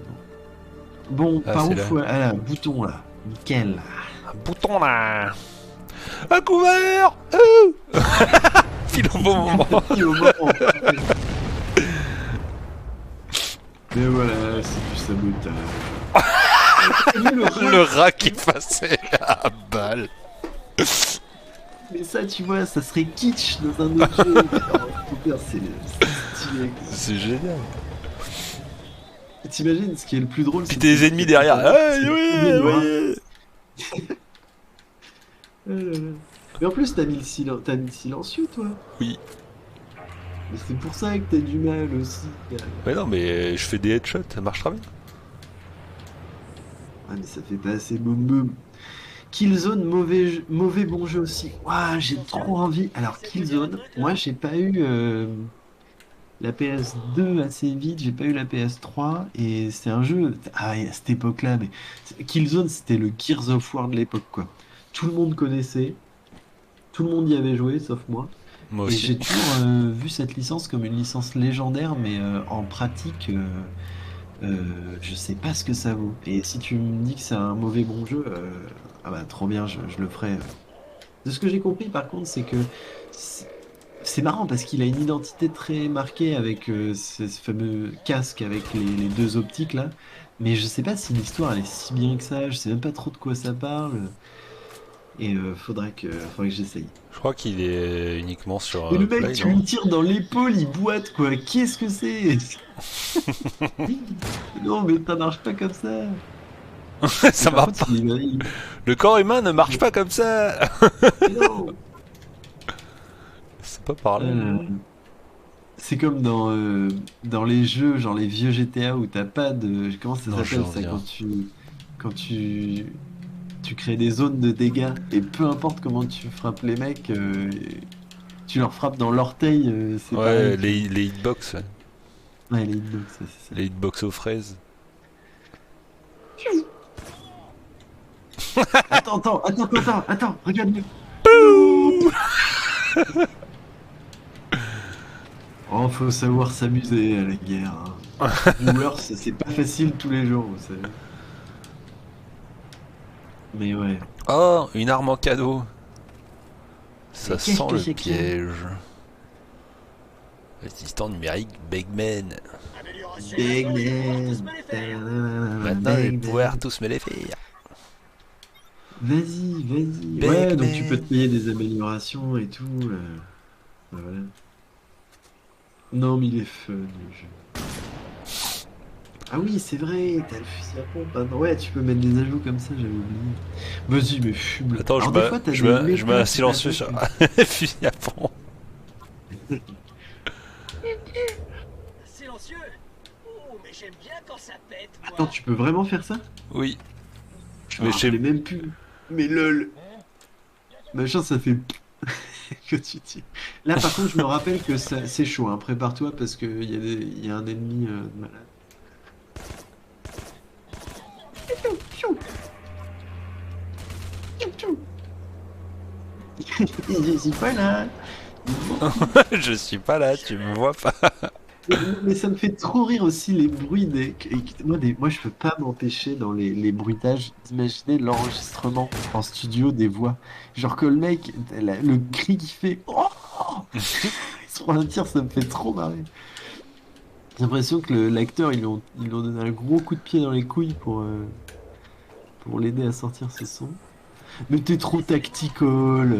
Bon, Ah, par c'est où là. faut... Ah là, bouton là. Nickel. Un bouton là. Un couvert. Pile au bon moment. Pile au moment. Mais voilà, c'est du sabotage. Le rat qui passait à balle. Mais ça, tu vois, ça serait kitsch dans un autre jeu. Putain, c'est stylé. C'est génial. T'imagines, ce qui est le plus drôle, Puis c'est tes que- ennemis derrière. c'est Hey, le noir. oui. Oh là là. Mais en plus, t'as mis le silencieux, toi. Oui. Mais c'est pour ça que t'as du mal aussi. Mais non, mais je fais des headshots, ça marchera bien. Ah mais ça fait pas assez boum boum. Killzone, mauvais bon jeu aussi. Ouah, j'ai trop envie. Alors Killzone, moi j'ai pas eu la PS2 assez vite, j'ai pas eu la PS3 et c'est un jeu. Ah, et à cette époque-là, mais Killzone c'était le Gears of War de l'époque quoi. Tout le monde connaissait, tout le monde y avait joué sauf moi. Moi Et aussi. j'ai toujours vu cette licence comme une licence légendaire, mais en pratique, je sais pas ce que ça vaut. Et si tu me dis que c'est un mauvais bon jeu, ah bah trop bien, je le ferai. De ce que j'ai compris, par contre, c'est que c'est c'est marrant parce qu'il a une identité très marquée avec ce fameux casque avec les deux optiques là. Mais je sais pas si l'histoire elle est si bien que ça. Je sais même pas trop de quoi ça parle. Et faudrait que j'essaye. Je crois qu'il est uniquement sur Et le mec, Play, tu non? lui tires dans l'épaule, il boite quoi. Qu'est-ce que c'est? Non, mais ça marche pas comme ça. Et Ça par marche contre, pas. Le corps humain ne marche pas comme ça. non. C'est pas par là. Euh, c'est comme dans les jeux, genre les vieux GTA où t'as pas de. Comment ça Non, je s'appelle ça reviens. quand tu crées des zones de dégâts et peu importe comment tu frappes les mecs, tu leur frappes dans l'orteil, c'est Ouais, pareil. Tu vois. les hitbox, ouais. Ouais, les hitbox, ça, c'est ça. Les hitbox aux fraises. Attends, regarde-le. Oh, faut savoir s'amuser à la guerre. Hein. Viewers, c'est pas facile tous les jours, vous savez. Mais ouais. Oh, une arme en cadeau. Ça Mais qu'est-ce sent que le c'est que ça? piège. Assistant numérique Bagman. Amélioration Big tous man. me les faire. Maintenant, je vais Big pouvoir man. tous me les faire. Vas-y. Big Ouais, donc tu peux man. te payer des améliorations et tout. Voilà. Non, mais il est fun, le jeu. Ah oui, c'est vrai, t'as le fusil à pompe maintenant. Ouais, tu peux mettre des ajouts comme ça, j'avais oublié. Vas-y, mais fume-le. Attends, Alors des fois, t'as des je mets un méta qui silencieux sur t'attaquent. fusil à pompe. Silencieux. Oh, mais j'aime bien quand ça pète, moi. Attends, tu peux vraiment faire ça? Oui. Je Mais me je sais- rappelais même plus. Mais lol. Machin, ça fait que tu tires. Là, par contre, je me rappelle que c'est chaud. Hein. Prépare-toi parce qu'il y a un ennemi de malade. Je suis pas là. je suis pas là, tu me vois pas. Mais ça me fait trop rire aussi les bruits des. Moi, je peux pas m'empêcher dans les bruitages d'imaginer l'enregistrement en studio des voix. Genre que le mec, le cri qu'il fait. Oh il se prend un tir, ça me fait trop marrer. J'ai l'impression que l'acteur, ils lui ont donné un gros coup de pied dans les couilles pour l'aider à sortir ce son. Mais t'es trop tactical,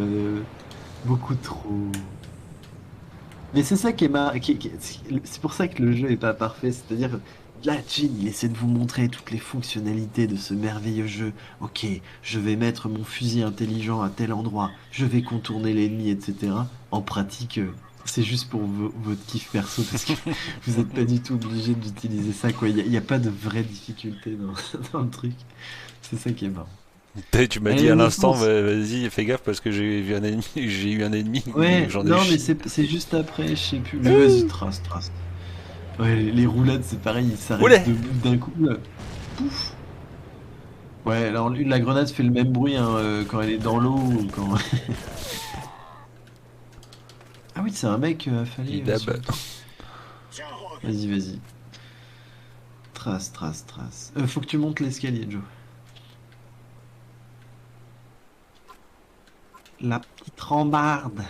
beaucoup trop. Mais c'est ça qui est c'est pour ça que le jeu est pas parfait. C'est-à-dire, là, Jin, il essaie de vous montrer toutes les fonctionnalités de ce merveilleux jeu. Ok, je vais mettre mon fusil intelligent à tel endroit, je vais contourner l'ennemi, etc. En pratique, c'est juste pour votre kiff perso parce que vous n'êtes pas du tout obligé d'utiliser ça, quoi. Il y a pas de vraie difficulté dans, dans le truc. C'est ça qui est marrant. Tu m'as Allez, dit à honnêtement, l'instant, vas-y, fais gaffe parce que j'ai vu un ennemi, j'ai eu un ennemi, ouais, j'en ai non, eu mais chier. c'est juste après, je sais plus. Mais vas-y, trace. Ouais, les roulades, c'est pareil, ils Oulé. s'arrêtent debout d'un coup, là. Pouf. Ouais, alors la grenade fait le même bruit hein, quand elle est dans l'eau ou quand. Ah oui, c'est un mec affalé Idab. sur le truc. Tiens, Rogue. Vas-y. Trace. Faut que tu montes l'escalier, Joe. La petite rambarde.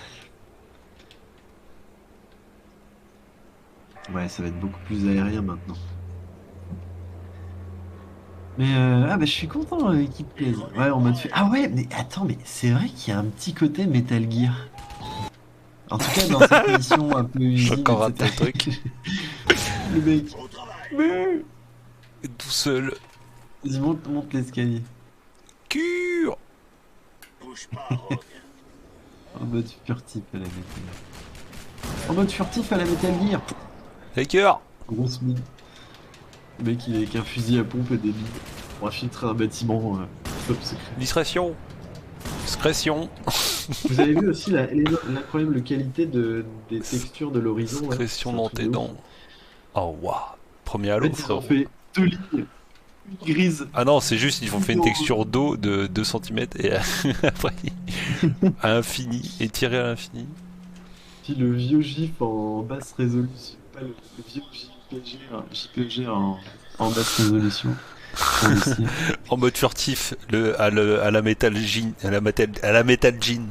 Ouais, ça va être beaucoup plus aérien maintenant. Mais ah bah je suis content qu'il te plaise. Ouais, en mode fait. Ah ouais, mais attends, mais c'est vrai qu'il y a un petit côté Metal Gear. En tout cas, dans cette mission un peu J'ai usine, encore raté etc. le truc. Le mec. Au travail. Mais... Tout seul. Vas-y, monte l'escalier. Cure. Bouge pas, Rogue. En mode furtif à la méthode. En mode furtif à la Metal Gear. Hacker. Grosse mine. Le mec il est avec un fusil à pompe et des billes pour infiltrer un bâtiment top secret. Discrétion. Discrétion. Vous avez vu aussi l'incroyable qualité des textures de l'horizon. Discrétion ouais, dans tes dents. Oh waouh. Premier En halo, fait, ils ont frérot. fait 2 lignes. Une grise. Ah non, c'est juste, ils ont fait une texture d'eau de 2 cm et après à l'infini, et tiré à l'infini. Puis le vieux GIF en basse résolution. Pas le vieux JPG en basse résolution. En mode furtif, à la Metal Jean, à la Metal Jean,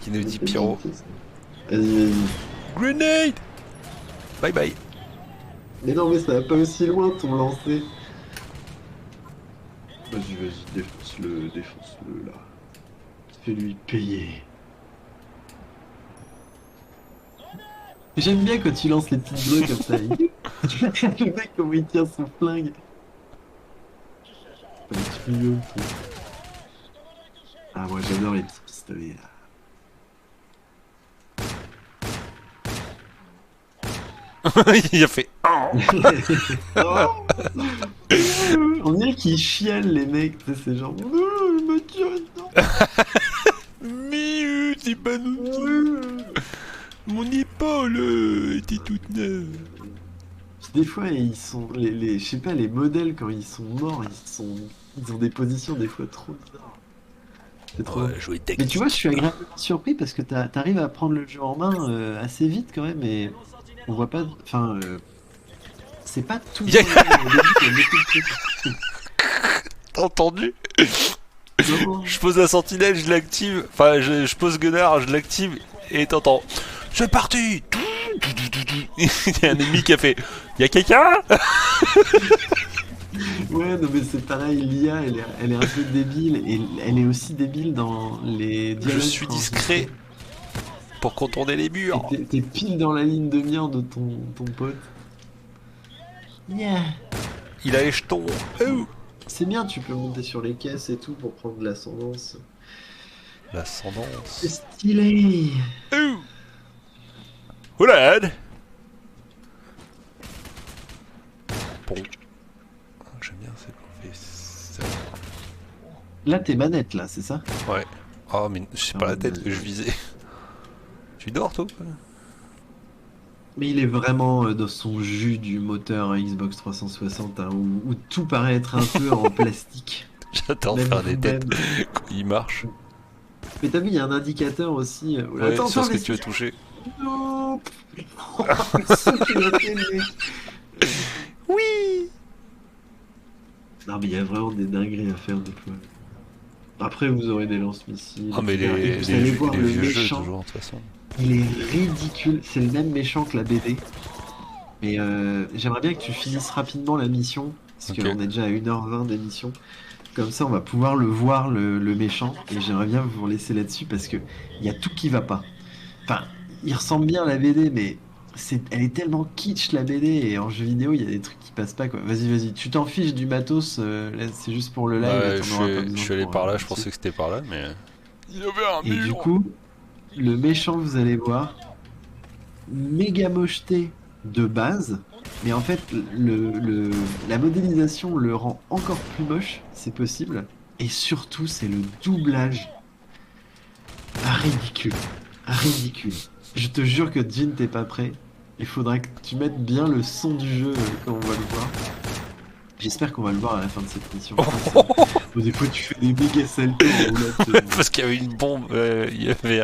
qui nous dit Pyro. Vas-y. Grenade. Bye bye. Mais non, mais ça va pas aussi loin ton lancer. Vas-y, défonce-le là. Fais-lui payer. J'aime bien quand tu lances les petites bleues comme ça. Le mec, comment il tient son flingue. Pas des petits mignons, quoi. Ah, moi j'adore les petits pistolets là. Il a fait. Oh. On dirait qu'ils chialent les mecs, tu sais, c'est genre. Il m'a tiré dedans. Mais c'est pas nous. Mon épaule était toute neuve. Des fois, ils sont. Je sais pas, les modèles, quand ils sont morts, ils ont des positions des fois trop bizarres. C'est trop. Ouais, jouer Mais tu vois, je suis agréablement surpris parce que t'arrives à prendre le jeu en main assez vite quand même et on voit pas. Enfin, c'est pas tout. Yeah. Au début, il y a beaucoup de trucs. T'as entendu? Non. Je pose la sentinelle, je l'active. Enfin, je pose Gunnar, je l'active et t'entends. C'est parti. Il y a un ennemi qui a fait. Y'a quelqu'un? Ouais, non mais c'est pareil, l'IA, elle est un peu débile et elle est aussi débile dans les Je dialogues. suis discret pour contourner les murs. Et t'es pile dans la ligne de mire de ton pote. Yeah. Il a les jetons. Oh. C'est bien, tu peux monter sur les caisses et tout pour prendre de l'ascendance. C'est L'ascendance. stylé. Oh. Oulad. Bon. J'aime bien, c'est qu'on fait ça. Là, t'es manette, là, c'est ça? Ouais. Oh, mais c'est pas la tête que je visais. Tu dors, toi? Mais il est vraiment dans son jus du moteur Xbox 360, hein, où tout paraît être un peu en plastique. J'attends Même faire des vous-même. têtes quand il marche. Mais t'as vu, il y a un indicateur aussi. Ouais, Attends, sur ce que mais tu veux toucher. non. Ce qu'il a fait, le mec. Oui. Non, mais il y a vraiment des dingueries à faire des fois. Après, vous aurez des lance-missiles. Ah, mais etc. Et vous allez voir les le vieux jeux, méchant. toujours, de toute façon. Il est ridicule. C'est le même méchant que la BD. Mais j'aimerais bien que tu finisses rapidement la mission. Parce Ok. qu'on est déjà à 1h20 d'émission. Comme ça, on va pouvoir le voir, le méchant. Et j'aimerais bien vous laisser là-dessus parce que il y a tout qui va pas. Enfin, il ressemble bien à la BD, mais elle est tellement kitsch la BD. Et en jeu vidéo, il y a des trucs qui passent pas, quoi. Vas-y. Tu t'en fiches du matos. Là, c'est juste pour le live. Ouais, et t'en auras pas besoin je suis allé pour, par là, je là-dessus. pensais que c'était par là, mais. Il y avait un Et du coup, le méchant, vous allez voir, méga mocheté de base, mais en fait, la modélisation le rend encore plus moche, c'est possible. Et surtout, c'est le doublage. Ridicule. Ridicule. Je te jure que Jin, t'es pas prêt. Il faudra que tu mettes bien le son du jeu quand on va le voir. J'espère qu'on va le voir à la fin de cette mission. Des fois, tu fais des méga saltos en roulade. Parce qu'il y avait une bombe, il y avait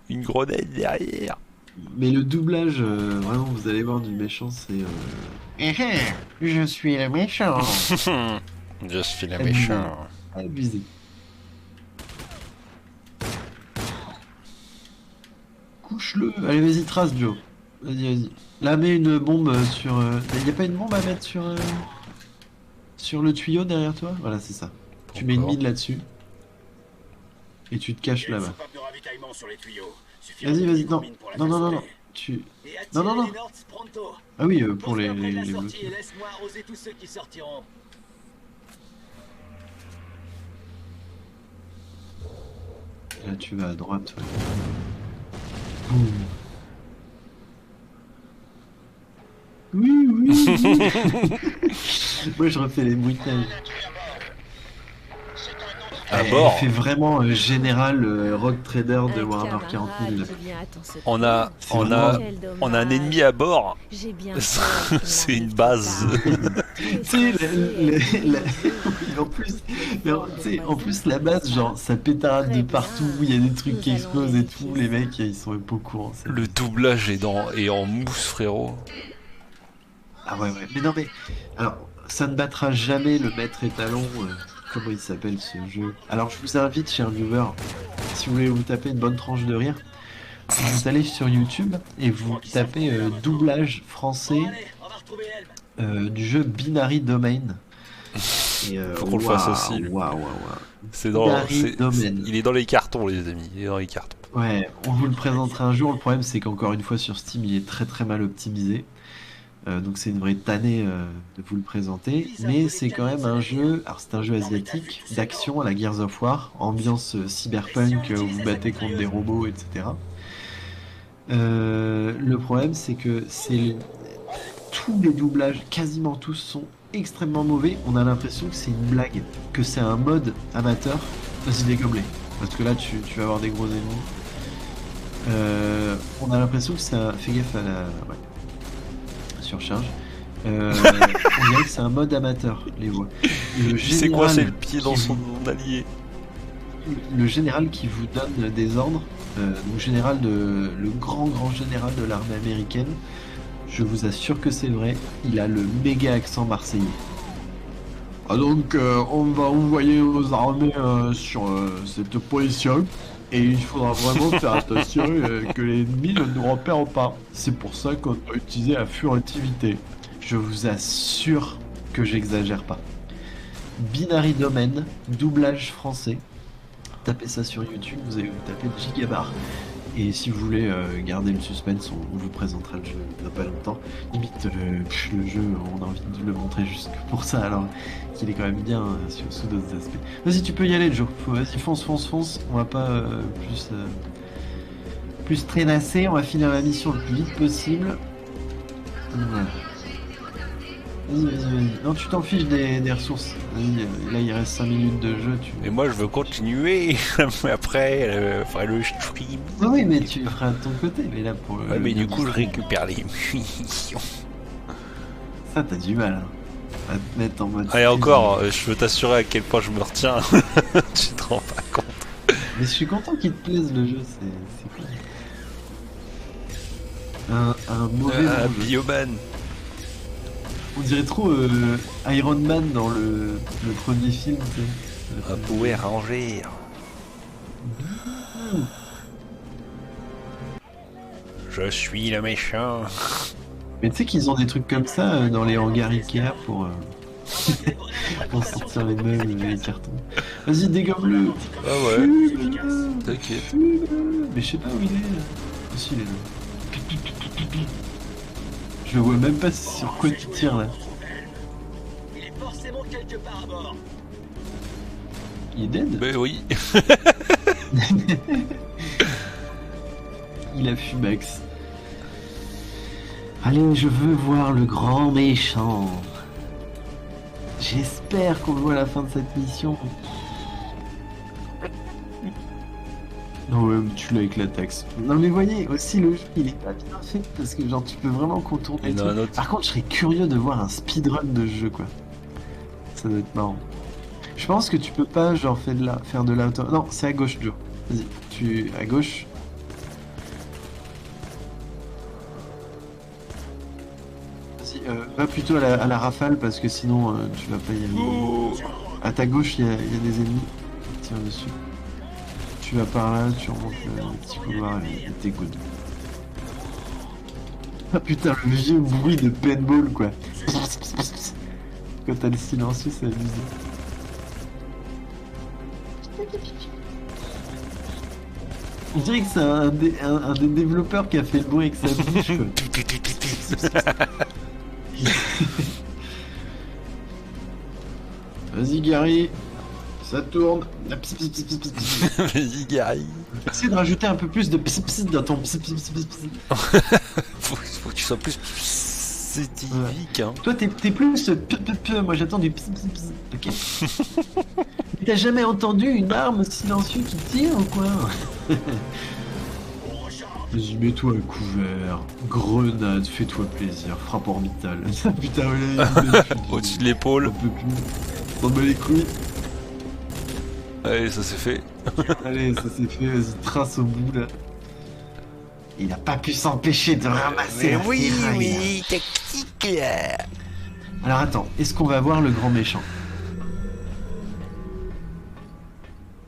une grenade derrière. Mais le doublage, vraiment, vous allez voir du méchant, c'est. Je suis le méchant. Je suis le Abusé. méchant. Abusé. Couche-le. Allez, vas-y, trace, Joe. Vas-y. Là, mets une bombe sur. Y a pas une bombe à mettre sur le tuyau derrière toi? Voilà, c'est ça. Tu mets une mine là-dessus. Et tu te caches là-bas. De ravitaillement sur les tuyaux. Vas-y. Non. Tu. Non. Ah oui, pour les bloquer. Et laisse-moi arroser tous ceux qui sortiront. Là, tu vas à droite. Ouais. Boum. Moi, je refais les bruitages. À Elle bord. fait vraiment général Rogue Trader de Warhammer 40 000. là. On a un ennemi à bord. C'est une base. Tu sais, en plus, la base, genre, ça pétarade de partout, il y a des trucs qui explosent et tout, les mecs, ils sont pas au courant. Le doublage est en mousse, frérot. Ah ouais. Mais non, mais, alors, ça ne battra jamais le maître étalon, comment il s'appelle ce jeu? Alors, je vous invite, chers viewers, si vous voulez vous taper une bonne tranche de rire, vous allez sur YouTube et vous tapez doublage français du jeu Binary Domain. Et, Faut qu'on le fasse aussi. Waouh. Il est dans les cartons, les amis. Il est dans les cartons. Ouais, on vous le présentera un jour. Le problème, c'est qu'encore une fois, sur Steam, il est très très mal optimisé. Donc c'est une vraie tannée de vous le présenter. Mais c'est quand même un jeu, alors c'est un jeu asiatique, d'action à la Gears of War, ambiance cyberpunk où vous battez contre des robots, etc. Le problème, c'est que tous les doublages, quasiment tous, sont extrêmement mauvais. On a l'impression que c'est une blague, que c'est un mode amateur. Vas-y, dégomme-les, parce que là, tu vas avoir des gros ennemis. On a l'impression que c'est un... Fais gaffe à la... Ouais. Surcharge. On dirait que c'est un mode amateur, les voix. C'est quoi, c'est le pied dans son allié. Le général qui vous donne des ordres, le grand général de l'armée américaine, je vous assure que c'est vrai, il a le méga accent marseillais. Ah donc on va envoyer aux armées sur cette position et il faudra vraiment faire attention que l'ennemi ne nous repère pas. C'est pour ça qu'on doit utiliser la furtivité. Je vous assure que j'exagère pas. Binary Domain, doublage français. Tapez ça sur YouTube, vous allez vous taper Gigabar. Et si vous voulez garder le suspense, on vous présentera le jeu dans pas longtemps. Limite, le jeu, on a envie de le montrer juste pour ça, alors qu'il est quand même bien sous d'autres aspects. Vas-y, tu peux y aller, Joe. Vas-y, fonce. On va pas plus traînasser. On va finir la mission le plus vite possible. Voilà. Vas-y. Non, tu t'en fiches des ressources. Vas-y, là il reste 5 minutes de jeu. Et moi je veux continuer. Mais après, faudrait le stream. Oui, mais tu le feras de ton côté. Mais là pour. Ouais, mais du coup je récupère les munitions. Ça, t'as du mal à te mettre en mode. Allez, encore, je veux t'assurer à quel point je me retiens. Tu te rends pas compte. Mais je suis content qu'il te plaise le jeu, c'est cool. Un mauvais Bioman. On dirait trop Iron Man dans le premier film, tu sais. Un Power Ranger. Je suis le méchant. Mais tu sais qu'ils ont des trucs comme ça dans les hangars Ikea pour sortir les meubles et les cartons. Vas-y, dégomme-le. Ah ouais. T'inquiète. Mais je sais pas où il est. Si, il est là. Je vois même pas sur quoi tu tires là. Il est forcément quelque part à bord. Il est dead. Ben oui. Il a fumax. Allez, je veux voir le grand méchant. J'espère qu'on le voit à la fin de cette mission. Non, ouais, tu l'as avec la taxe. Non, mais voyez, aussi le jeu, il est pas bien fait parce que genre tu peux vraiment contourner le truc. Par contre, je serais curieux de voir un speedrun de ce jeu, quoi. Ça doit être marrant. Je pense que tu peux pas genre faire de la hauteur. Non, c'est à gauche, Joe. Vas-y, à gauche. Vas-y, va plutôt à la rafale parce que sinon tu vas pas y aller. À ta gauche, il y a des ennemis qui tirent dessus. Tu vas par là, tu remontes le petit couloir et t'es good. Ah putain, le vieux bruit de paintball, quoi. Quand t'as le silencieux, c'est abusé. On dirait que c'est un des développeurs qui a fait le bruit avec sa bouche, quoi. Vas-y, Gary. Ça tourne. Vas-y, Gary. Essaye de rajouter un peu plus de pss dans ton pss. Faut que tu sois plus. C'est typique, hein. Toi, t'es plus... Moi, j'attends du... Ok. Mais t'as jamais entendu une arme silencieuse qui tire ou quoi? Vas-y, mets-toi à couvert. Grenade, fais-toi plaisir. Frappe orbitale. Putain, Au-dessus de l'épaule. Un peu plus. T'en bats les couilles. Allez, ça c'est fait. Allez, ça c'est fait. Vas-y, trace au bout, là. Il a pas pu s'empêcher de ramasser la ferraille, là. tactique là. Alors attends, est-ce qu'on va voir le grand méchant?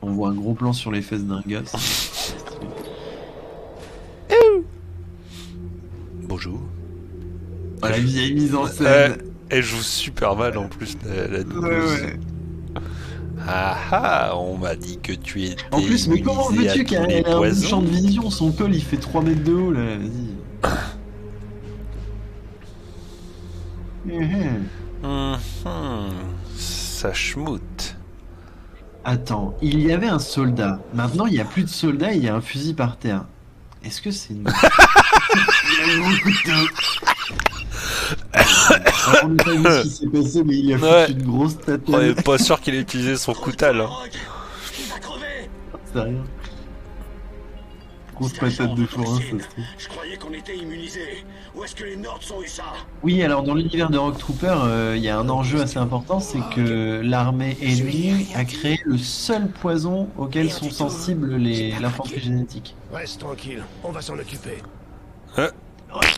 On voit un gros plan sur les fesses d'un gars. Bonjour. Ah, la vieille mise en scène. Elle joue super mal en plus, la doubleuse. Ouais. Ah ah, on m'a dit que tu étais. En plus, mais comment immunisé veux-tu à qu'elle tous les ait un poisons champ de vision? Son col il fait 3 mètres de haut là, vas-y. Ça schmoute. Attends, il y avait un soldat. Maintenant, il n'y a plus de soldat, il y a un fusil par terre. Est-ce que c'est une... Il a un gros couteau. Alors, on n'a pas vu ce qui s'est passé, mais il a foutu une grosse On tatane. est pas sûr qu'il ait utilisé son coutal. Hein. Il va crever. C'est rien. Grosse patate de forain, ça se trouve. Je croyais qu'on était immunisés. Où est-ce que les Nords ont eu ça? Oui, alors dans l'univers de Rock Trooper, il y a un enjeu assez important, c'est que l'armée ennemie a créé le seul poison auquel sont sensibles l'infanterie génétique. Reste tranquille, on va s'en occuper. Reste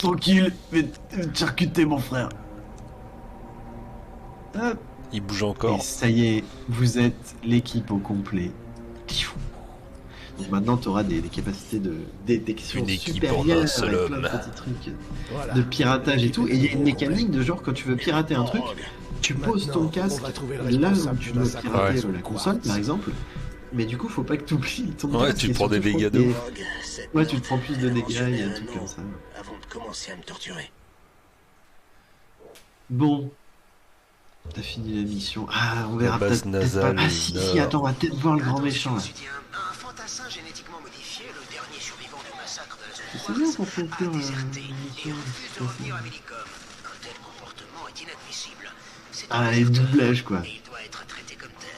tranquille, mais te charcuter mon frère. Hop. Il bouge Et encore. ça y est, vous êtes l'équipe au complet. Donc maintenant, tu auras des capacités de détection Une équipe supérieures en un seul avec plein de homme. petits trucs Voilà. de piratage et tout. Et il y a une mécanique de genre, quand tu veux pirater un truc, tu poses ton Maintenant, casque on va trouver le là où responsable tu du dois massacre. pirater Ouais. la console, par exemple. Mais du coup, faut pas que tu oublies ton Ouais, casque. tu et prends des surtout, dégâts faut de que- ouf. Ouais, tu te prends plus de dégâts et un truc comme ça. Avant de commencer à me torturer. Bon. T'as fini la mission. Ah, on verra La base peut-être nasale pas. Ah au si, nord. si, attends, on va peut-être voir le grand méchant là. Un fantassin génétiquement modifié, le dernier survivant du massacre de la C'est bien pour conclure a déserté et l'émission. refuse de revenir à Millicom. Un tel comportement est inadmissible. C'est Ah, un les meurtre, doublages quoi. et il doit être traité comme tel.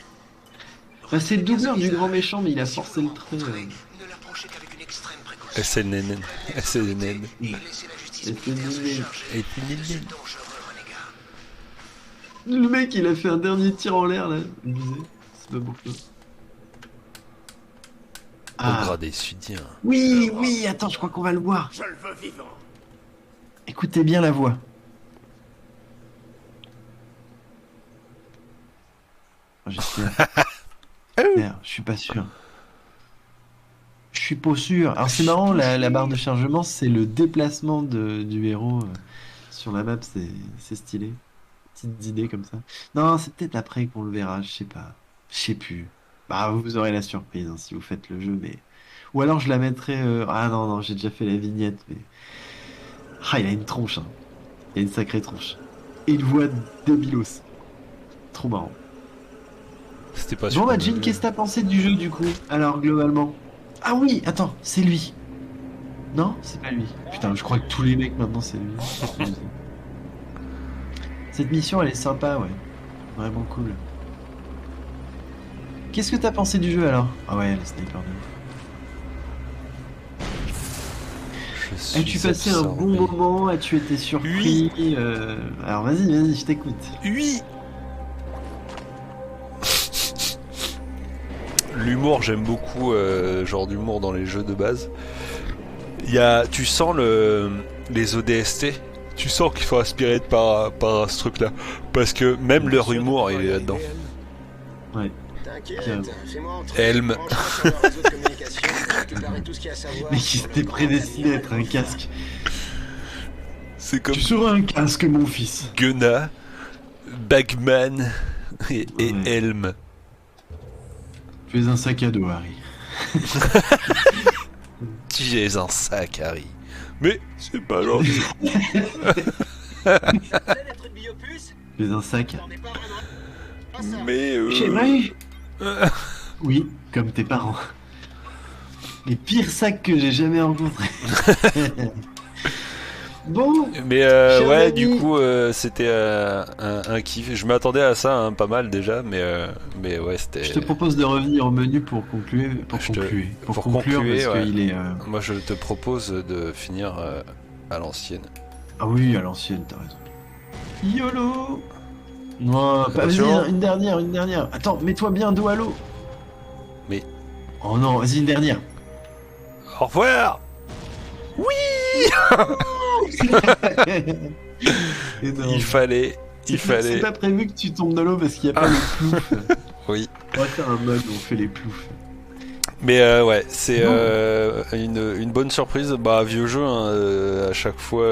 Bah, c'est le doubleur du grand méchant, mais il a forcé le trait. Ne l'approchez qu'avec une extrême précaution. SNN. SNN. Et laissez la justice Et militaire se c'est charger nul. de ce dangereux renégat. Le mec, il a fait un dernier tir en l'air là. Abusé. C'est pas beaucoup. Au Ah, gradé sudien. oui, oui, attends, je crois qu'on va le voir. Je le veux vivant. Écoutez bien la voix. Oh, j'espère. Merde, je suis pas sûr. Je suis pas sûr. Alors c'est marrant, la barre de chargement, c'est le déplacement du héros sur la map, c'est stylé. Petites idées comme ça. Non, c'est peut-être après qu'on le verra, je sais pas. Je sais plus. Bah vous aurez la surprise hein, si vous faites le jeu, mais... Ou alors je la mettrai... Ah non, non, j'ai déjà fait la vignette, mais... Ah, il a une tronche, hein. Il a une sacrée tronche. Et une voix débilos. Trop marrant. C'était pas Bon sûr. bah Jean, qu'est-ce que t'as pensé du jeu du coup? Alors globalement. Ah oui, attends, c'est lui. Non, c'est pas lui. Putain, je crois que tous les mecs maintenant c'est lui. Cette mission elle est sympa, ouais. Vraiment cool. Qu'est-ce que t'as pensé du jeu alors? Ah ouais, le sniper de ouf. As-tu passé un bon moment? As-tu été surpris? Alors vas-y, je t'écoute. Oui. L'humour, j'aime beaucoup, genre d'humour dans les jeux de base. Tu sens les ODST, tu sens qu'il faut aspirer par ce truc-là. Parce que même leur humour, il est là-dedans. Ouais. T'inquiète, fais-moi entrer. Helm. Branche-moi sur le réseau de communication, récupérer tout ce qu'il y a à savoir. Mais qui était prédestiné à être un casque. C'est comme Tu seras un casque, mon fils. Gunna, Bagman et Ouais. Helm. Tu es un sac à dos, Harry. Tu es un sac, Harry. Mais c'est pas gentil. Vous savez des trucs biopuces? Tu es un sac. J'en ai pas vraiment. Pas ça. Mais Chez vrai? Oui, comme tes parents. Les pires sacs que j'ai jamais rencontrés. Bon, Mais cher ouais, ami. du coup, c'était un kiff. Je m'attendais à ça, hein, pas mal déjà, mais ouais, c'était. je te propose de revenir au menu pour conclure, Pour conclure concluer, parce ouais. qu'il est. Moi, je te propose de finir à l'ancienne. Ah oui, à l'ancienne, t'as raison. YOLO. Non, pas vas-y, Attention. une dernière. Attends, mets-toi bien dos à l'eau. Mais- Oh non, vas-y, une dernière. Au revoir. Énorme. Il fallait. C'est pas prévu que tu tombes dans l'eau parce qu'il n'y a pas le plouf. Oui. On va faire un mode où on fait les ploufs. Mais ouais, c'est une bonne surprise. Bah, vieux jeu, hein, à chaque fois,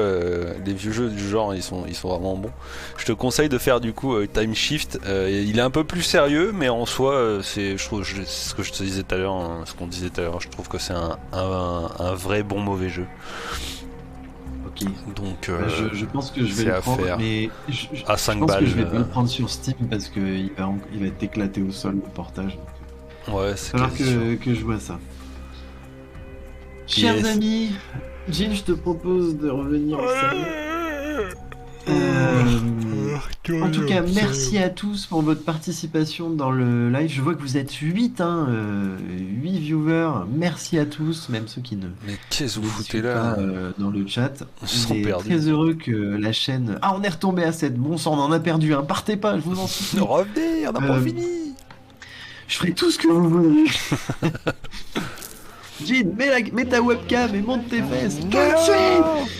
les vieux jeux du genre, ils sont vraiment bons. Je te conseille de faire du coup Time Shift. Il est un peu plus sérieux, mais en soi, c'est ce que je te disais tout à l'heure, hein, ce qu'on disait tout à l'heure. Je trouve que c'est un vrai bon mauvais jeu. Ok. Donc, Je pense que je vais c'est le à prendre, faire. mais à 5 je pense balles. que je vais pas le prendre sur Steam parce qu'il va être éclaté au sol le portage. Ouais, c'est Il va falloir quasi sûr. que je vois ça. Chers Yes. amis, Jean, je te propose de revenir au salon. En tout cas, merci à tous pour votre participation dans le live. Je vois que vous êtes 8, 8 viewers. Merci à tous, même ceux qui ne Mais qu'est-ce que vous ne foutez suivent là? pas dans le chat. Ils sont On est perdus. très heureux que la chaîne... Ah, on est retombé à 7. Bon sang, on en a perdu un. Partez pas, je vous en supplie. Revenez, on n'a pas Euh, fini. Je ferai tout ce que vous voudrez. Jean, mets ta webcam et monte tes fesses. Tout de suite.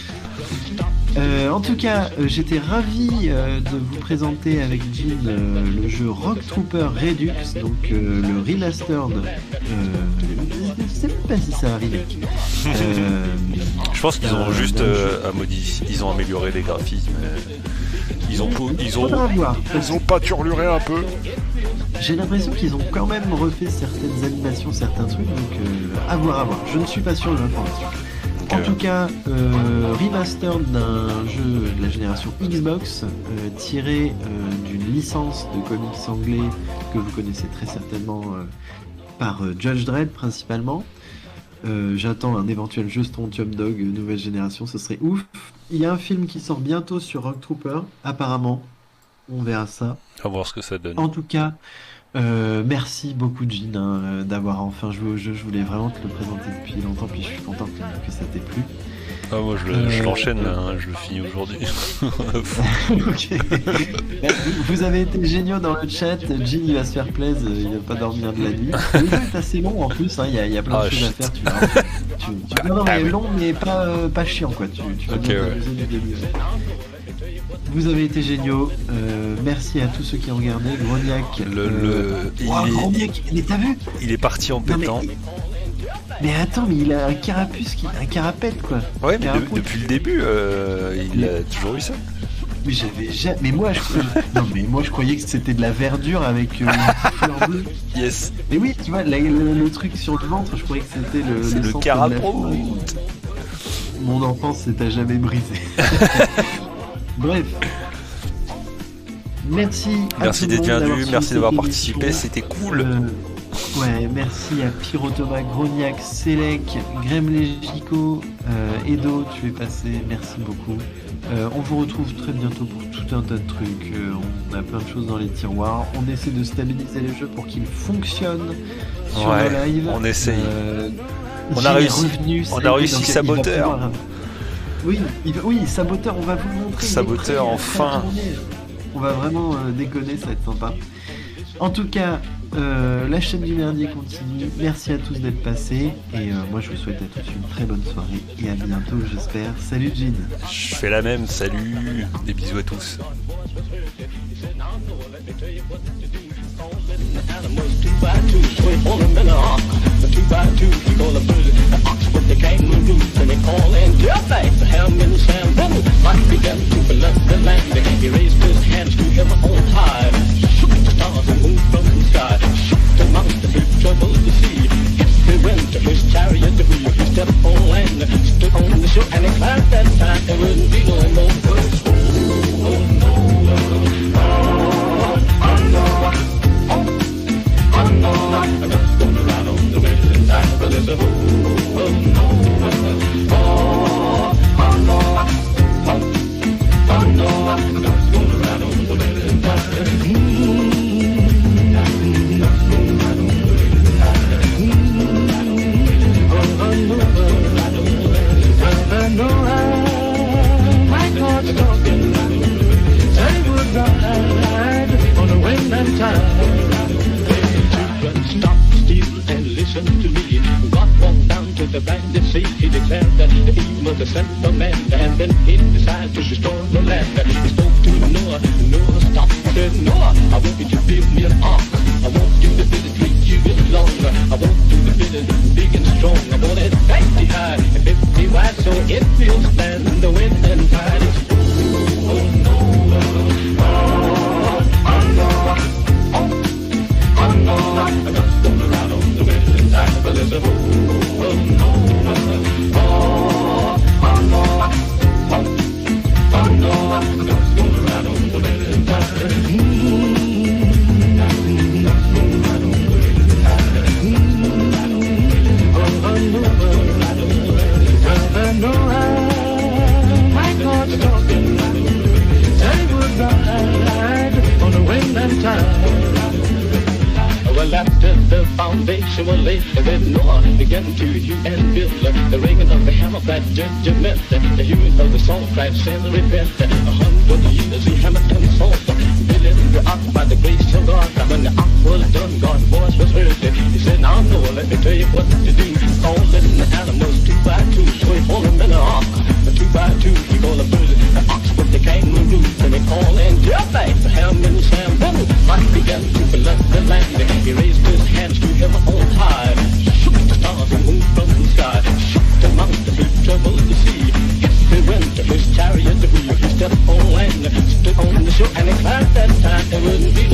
En tout cas, j'étais ravi de vous présenter avec Jean le jeu Rock Trooper Redux, donc le remastered. Je sais même pas si ça arrive. Je pense qu'ils ont juste d'un jeu. à modifier, ils ont amélioré les graphismes. Faudra voir. Ils ont pâturluré un peu. J'ai l'impression qu'ils ont quand même refait certaines animations, certains trucs, donc à voir. Je ne suis pas sûr de l'information. En tout cas, remaster d'un jeu de la génération Xbox, tiré d'une licence de comics anglais que vous connaissez très certainement par Judge Dredd principalement. J'attends un éventuel jeu Strontium Dog nouvelle génération, ce serait ouf. Il y a un film qui sort bientôt sur Rock Trooper, apparemment. On verra ça. On va voir ce que ça donne. En tout cas, merci beaucoup Jean d'avoir enfin joué au jeu. Je voulais vraiment te le présenter depuis longtemps, puis je suis content que ça t'ait plu. Ah, moi je l'enchaîne là, hein, je le finis aujourd'hui. Ok. Vous avez été géniaux dans le chat. Jean il va se faire plaisir, il va pas dormir de la nuit. Le jeu est assez long en plus, il y a plein de choses à faire. Tu verras. Non, mais long mais pas chiant quoi. Tu vas Ok, bien ouais. t'amuser du début. Vous avez été géniaux. Merci à tous ceux qui ont regardé. Grognac. Grognac, mais t'as vu? Il est parti en Non, pétant. Mais attends, mais il a un carapuce, un carapète quoi. Ouais, mais Carapuce. depuis le début, il a toujours eu ça. Mais j'avais jamais. Mais moi, je croyais que c'était de la verdure avec une fleur bleue. Yes. Mais oui, tu vois, le truc sur le ventre, je croyais que c'était le C'est le centre de la carapace. fleur. Mon enfance s'est à jamais brisé. Bref. Merci. à Merci tout le d'être monde venu, suivi merci d'avoir cette participé, émission. c'était cool. Ouais, merci à Pyrotoma, Grognac, Selec, Gremlegico, Edo, tu es passé, merci beaucoup. On vous retrouve très bientôt pour tout un tas de trucs. On a plein de choses dans les tiroirs. On essaie de stabiliser les jeux pour qu'ils fonctionnent sur Ouais, le live. on essaye. On a a réussi. revenu, On a réussi Saboteur. Oui, Saboteur, on va vous le montrer. il est Saboteur, prêt à enfin. tourner. On va vraiment déconner, ça va être sympa. En tout cas, la chaîne du merdier continue. Merci à tous d'être passés. Et moi, je vous souhaite à tous une très bonne soirée. Et à bientôt, j'espère. Salut, Jean. Je fais la même, salut, des bisous à tous. Oh know how my heart's talking. They would ride on the wind and tide. Children, stop still and listen to me. God walked down to the bandit sea. He declared that he was the son of man, and then he decided to destroy the land. He spoke to Noah. Noah stopped and said, Noah, I want you to build me an ark. I want you to build it 3 cubits long. I want you to build it big and strong. I want it 50 high and 50 wide, so it will stand the wind and tide. Oh Noah, oh Noah, oh Noah, I'm just gonna ride on the wind and tide. But there's a oh Noah, oh Noah, oh Noah, I'm just gonna ride on the wind and tide. I know how my heart's talking. They would ride on the wind and tide. Well, after the foundation was laid, then Noah began to hew and build. The ringing of the hammer cried judgment. The hewing of the saw cried sin and repent. 100 years he hammered and sawed, building the ark by the grace of God. When the ark was done, God's voice was heard. He said, now Noah, let me tell you what to do. Calling the animals 2 by 2, so he pulled them in the ark. 2 by 2, he called the bird, the ox with the kangaroo. And they called in Jeff-Bang, the ham and the Sam. Then life began to flood the land. He raised his hands to heaven on high, shook the stars and moon from the sky, shook the mountains and troubled the sea. If he went to his chariot wheel, he stepped on land, stood on the shore, and he cried that time there wouldn't be